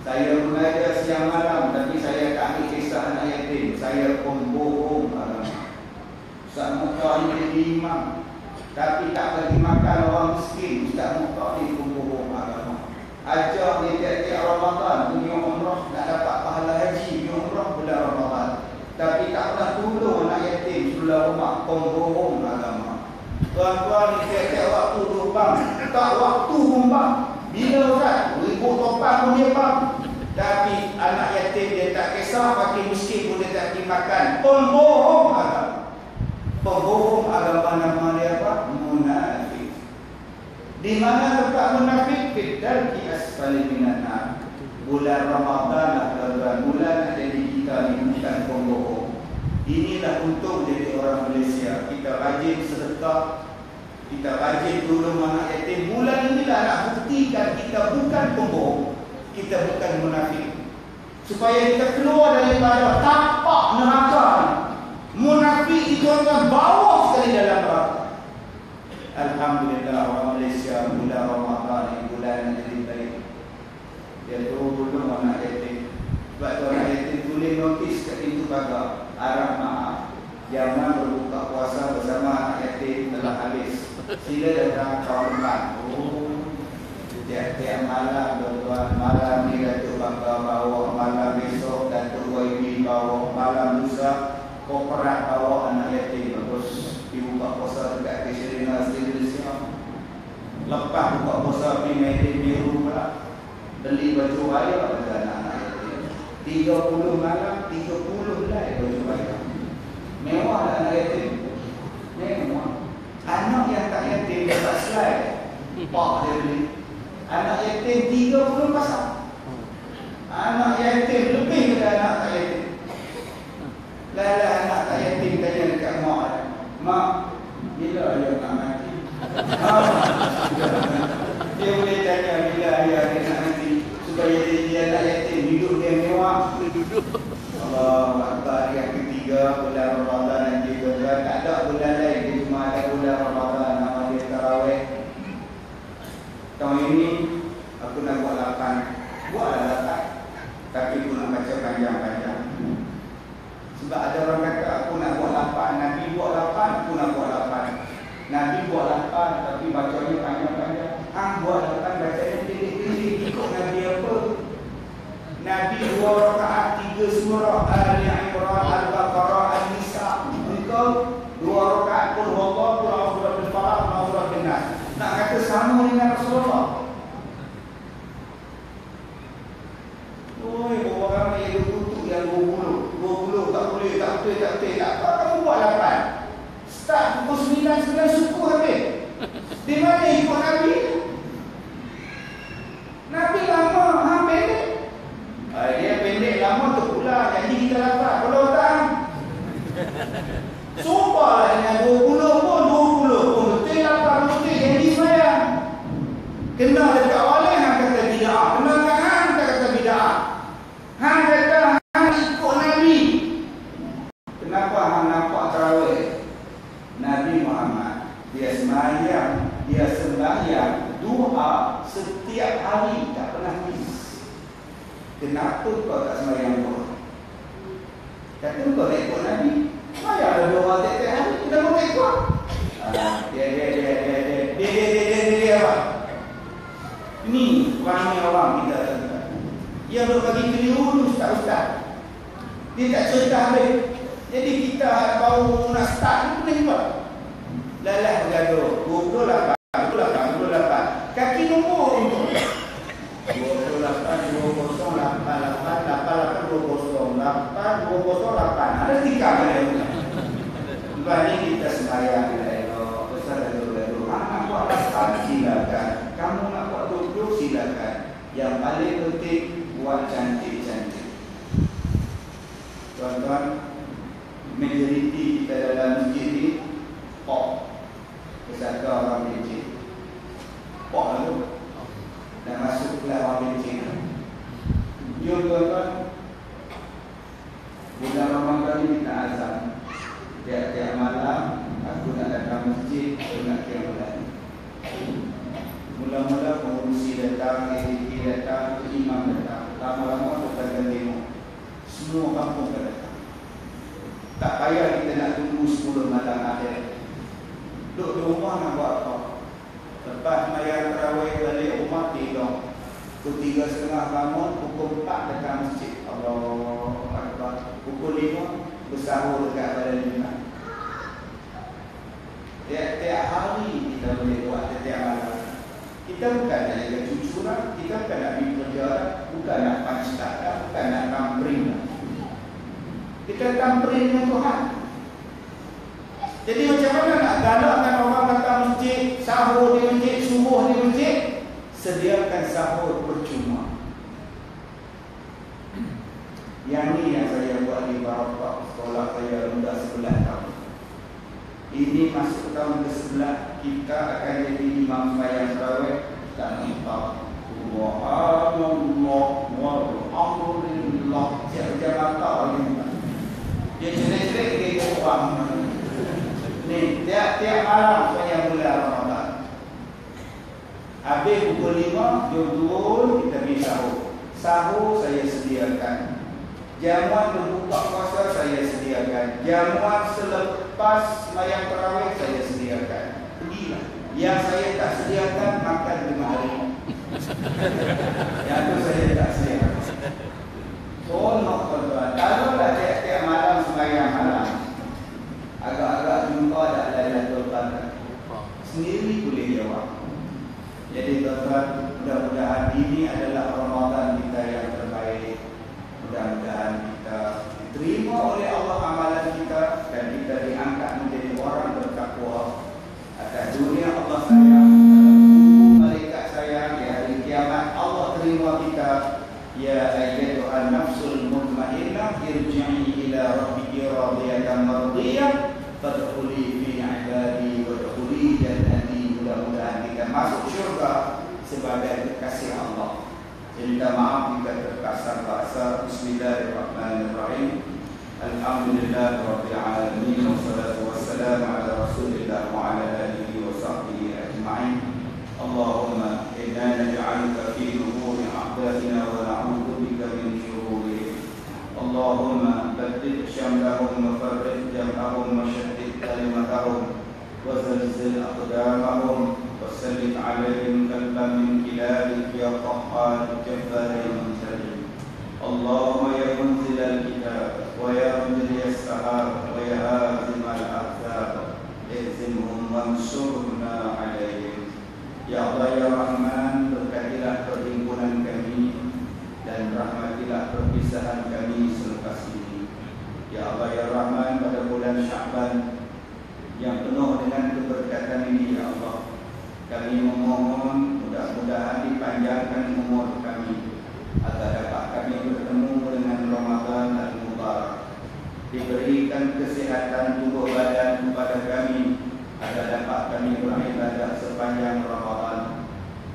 Saya mengajar siang malam tapi saya tak ambil kisah anak yatim. Saya pembohong agama. Ustaz Mukhtar ni jadi imam tapi tak bagi makan orang miskin. Ustaz Mukhtar ni pembohong agama. Ajak dia tiap-tiap Ramadan pergi umrah, nak dapat pahala haji pergi umrah bulan Ramadan. Tapi tak pernah tolong anak yatim sebelah rumah, pembohong agama. Tuan-tuan ni tiap-tiap waktu tu bang, tak waktu pun bang. Bila Ustaz? Ribut topan pun dia bang. Tapi anak yatim dia tak kisah, pakai miskin pun dia tak pergi makan. Pembohong agama. Pembohong agama nama dia apa? Munafik. Di mana letak munafik? Fidal ki asfali minan nar. Bulan Ramadan lah tuan-tuan. Bulan nak jadi kita ni bukan pembohong. Inilah untung jadi orang Malaysia. Kita rajin sedekah, kita rajin tolong anak yatim. Bulan inilah nak buktikan kita bukan pembohong, kita bukan munafik. Supaya kita keluar daripada tapak neraka. Munafik itu akan bawa sekali dalam neraka. Alhamdulillah orang Malaysia bulan Ramadan ni bulan yang jadi baik. Dia tolong anak yatim. Sebab tu anak yatim tulis notis kat pintu pagar, harap maaf, jangan berbuka puasa bersama anak yatim telah habis. Sila datang tahun depan. Tiap-tiap malam tuan-tuan, malam ni Datuk Bangka bawa, malam besok Datuk YB bawa, malam lusa Koperat bawa anak yatim. Terus dibuka puasa dekat Kesherina Malaysia. Lepas buka puasa pergi Medan Biru pula, beli baju raya pada anak yatim. 30 malam, 30 helai baju raya. Mewah lah anak yatim. Mewah. Anak yang tak yatim dia tak slide, pak dia beli. Anak yatim 30 pasang. Anak yatim lebih daripada anak tak yatim. Lala anak tak yatim tanya dekat mak, mak, bila ayah nak mati? Dia boleh tanya bila ayah dia nak mati, supaya dia anak yatim hidup dia mewah. Allah Akbar. Yang ketiga bulan Ramadan nanti tuan-tuan. Tak ada bulan lain, dia cuma ada bulan Ramadan, nama dia Tarawih. Tahun ini aku nak buat 8. Buatlah 8, tapi aku nak baca panjang-panjang. Sebab ada orang kata aku nak buat 8, Nabi buat 8, aku nak buat 8. Nabi buat 8 tapi bacanya panjang-panjang. Hang buat 8 bacanya pendek-pendek. Ikut Nabi apa? Nabi 2 rakaat 3 surah Ali Imran, Al-Baqarah, An-Nisa. Engkau 2 rakaat pun Allah, qul a'udzu birabbil falaq, qul a'udzu birabbin nas. Nak kata sama dengan Rasulullah. Oi, orang ramai yang berkutuk yang 20 tak boleh, tak betul, tak apa, kamu buat 8. Start pukul 9 suku habis. Di mana ikut Nabi? Nabi lama, pendek. Dia pendek lama tu pula, jadi kita dapat. Kalau tak, sumpahlah dengan 20 pun betul 8 betul janji semayang. Kena dekat wali, hang kata bid'ah. Kena kat hang, kata bid'ah. Hang kata hang ikut Nabi. Kenapa hang nampak tarawih? Nabi Muhammad, dia semayang, dia sembahyang, doa setiap hari, tak pernah miss. Kenapa kau tak sembahyang doa? Kata kau nak ikut Nabi. Sembahyang ada doa tiap-tiap hari, kita mau ikut. Dia apa? Ini ramai orang kita tuan-tuan. Dia duk bagi keliru ustaz-ustaz. Dia tak cerita habis. Jadi kita baru nak start ni boleh buat. Lalah bergaduh 28. Kaki nombor untuk 28 ada 3 kali. Lepas ni kita sembahyang bila elok. Pasal gaduh-gaduh. Nak buat rasa silakan. Kamu nak buat duduk silakan. Yang paling penting buat cantik-cantik. Tuan-tuan, majoriti kita dalam masjid ni pok. Kesaka orang bencik. Pok lalu. Dan masuklah orang bencik. Jom tuan-tuan, bulan Ramadan ni kita azam. Tiap-tiap malam aku nak datang masjid, aku nak qiyamul. Mula-mula pengurusi datang, ADK datang, imam datang. lama-lama akan tengok semua kampung akan datang. Tak payah kita nak tunggu 10 malam akhir. Duduk di rumah nak buat apa? Lepas mayar tarawih balik rumah tidur. Pukul 3.30 bangun, pukul 4 datang masjid. Allahu Akbar. Pukul 5 bersahur dekat badan Jumat. Tiap-tiap hari kita boleh buat setiap malam. Kita bukan nak jaga cucuran, kita bukan nak pergi kerja, bukan nak pancita, bukan nak tampering. Kita tampering dengan Tuhan. Jadi macam mana nak galakkan orang datang masjid, sahur di masjid, subuh di masjid, sediakan sahur percuma. Yang ni yang saya buat di Barakah, sekolah saya muda 11 tahun. Ini masuk tahun ke-11, kita akan jadi imam sembahyang tarawih dan minta Alhamdulillah. Siapa mata ini? Dia cerit-cerit dia orang. Ni tiap-tiap malam sembahyang bulan Ramadan. Habis pukul 5, jom turun kita pergi sahur. Sahur saya sediakan. Jamuan berbuka puasa saya sediakan. Jamuan selepas sembahyang tarawih saya sediakan. Pergilah. Yang saya tak sediakan makan 5 hari. Yang tu saya tak sediakan. Tolong tuan-tuan. Kalaulah tiap-tiap malam sembahyang malam, agak-agak jumpa tak Lailatul Qadar, sendiri boleh jawab. Jadi tuan-tuan, mudah-mudahan ini adalah Ramadan kita yang terbaik. Mudah-mudahan kita diterima oleh Allah amalan kita dan kita diangkat menjadi orang bertakwa. Atas dunia Allah sayang, malaikat sayang, di hari kiamat Allah terima kita. Ya ayyatuhan nafsul mutmainnah irji'i ila rabbiki radiyatan mardiyah fadkhuli fi ibadi wadkhuli jannati. Mudah-mudahan kita masuk syurga sebagai kekasih Allah. Minta maaf jika terkasar bahasa. Bismillahirrahmanirrahim. Alhamdulillah rabbil alamin wassalatu wassalamu ala Rasulillah wa ala alihi wa sahbihi ajma'in. Allahumma inna naj'aluka fi nururi a'daina wa na'udzu bika min shururihim. Allahumma baddil syamlahum wa farrij jam'ahum wa shaddid kalimatahum wa zalzil aqdamahum wa sallit 'alaihim kalban min kilabik ya qahhar jabbar ya muntalim. Allahumma ya munzil al-kitab wa ya mujri as-sahab wa ya hazim al-ahzab ihzimhum wansurna 'alaihim. Ya Allah ya Rahman, berkatilah perhimpunan kami dan rahmatilah perpisahan kami selepas ini. Ya Allah ya Rahman, pada bulan Sya'ban yang penuh dengan keberkatan ini, ya Allah, kami memohon mudah-mudahan dipanjangkan umur kami agar dapat kami bertemu dengan Ramadan al-Mubarak. Diberikan kesehatan tubuh badan kepada kami agar dapat kami beribadah sepanjang Ramadan,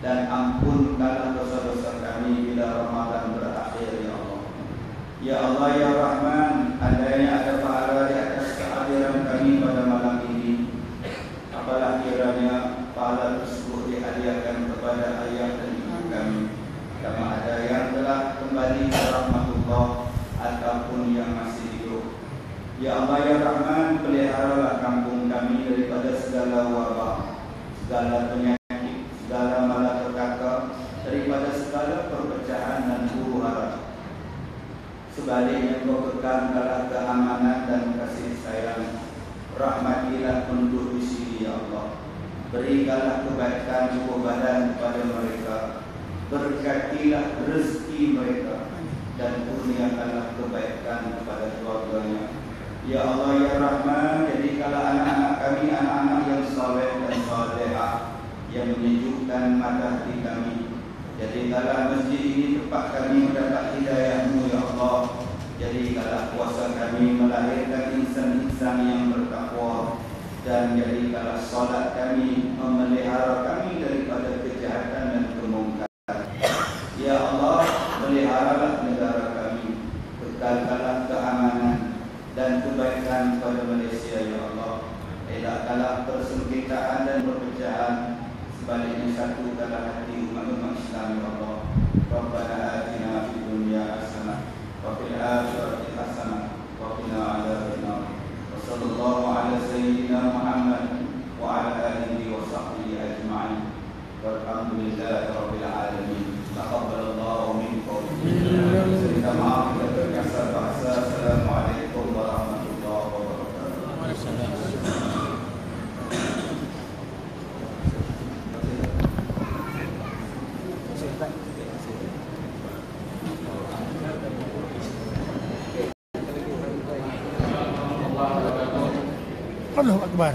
dan ampunkanlah dosa-dosa kami bila Ramadan berakhir, ya Allah. Ya Allah ya Rahman, andainya ada pahala di atas kehadiran kami pada malam ini, apalah kiranya pahala tersebut dihadiahkan kepada ayah dan ibu kami, sama ada yang telah kembali ke rahmatullah ataupun yang masih hidup. Ya Allah ya Rahman, peliharalah kampung kami daripada segala wabah, segala penyakit, segala malapetaka, daripada segala perpecahan dan huru-hara. Sebaliknya Kau kekangkanlah keamanan dan kasih sayang. Rahmatilah penduduk di sini, ya Allah. Berikanlah kebaikan tubuh badan kepada mereka. Berkatilah rezeki mereka dan kurniakanlah kebaikan kepada keluarganya. Ya Allah ya Rahman, jadikanlah anak-anak kami anak-anak yang saleh dan salehah, yang menyejukkan mata hati kami. Jadikanlah masjid ini tempat kami mendapat hidayah-Mu, ya Allah. Jadikanlah puasa kami melahirkan insan-insan yang bertakwa, dan jadikanlah solat kami memelihara kami daripada kejahatan dan kemungkaran. Ya Allah, peliharalah negara kami, kekalkanlah keamanan dan kebaikan kepada Malaysia, ya Allah. Elakkanlah persengketaan dan perpecahan, sebaliknya satukanlah hati umat-umat Islam, ya Allah. Rabbana atina fid dunya الآخرة حسنة وقنا عذاب النار وصلى الله على سيدنا محمد وعلى آله وصحبه أجمعين والحمد لله رب العالمين تقبل الله منكم سيدنا معاذ terkasar bahasa Assalamualaikum warahmatullahi wabarakatuh. Allahu Akbar.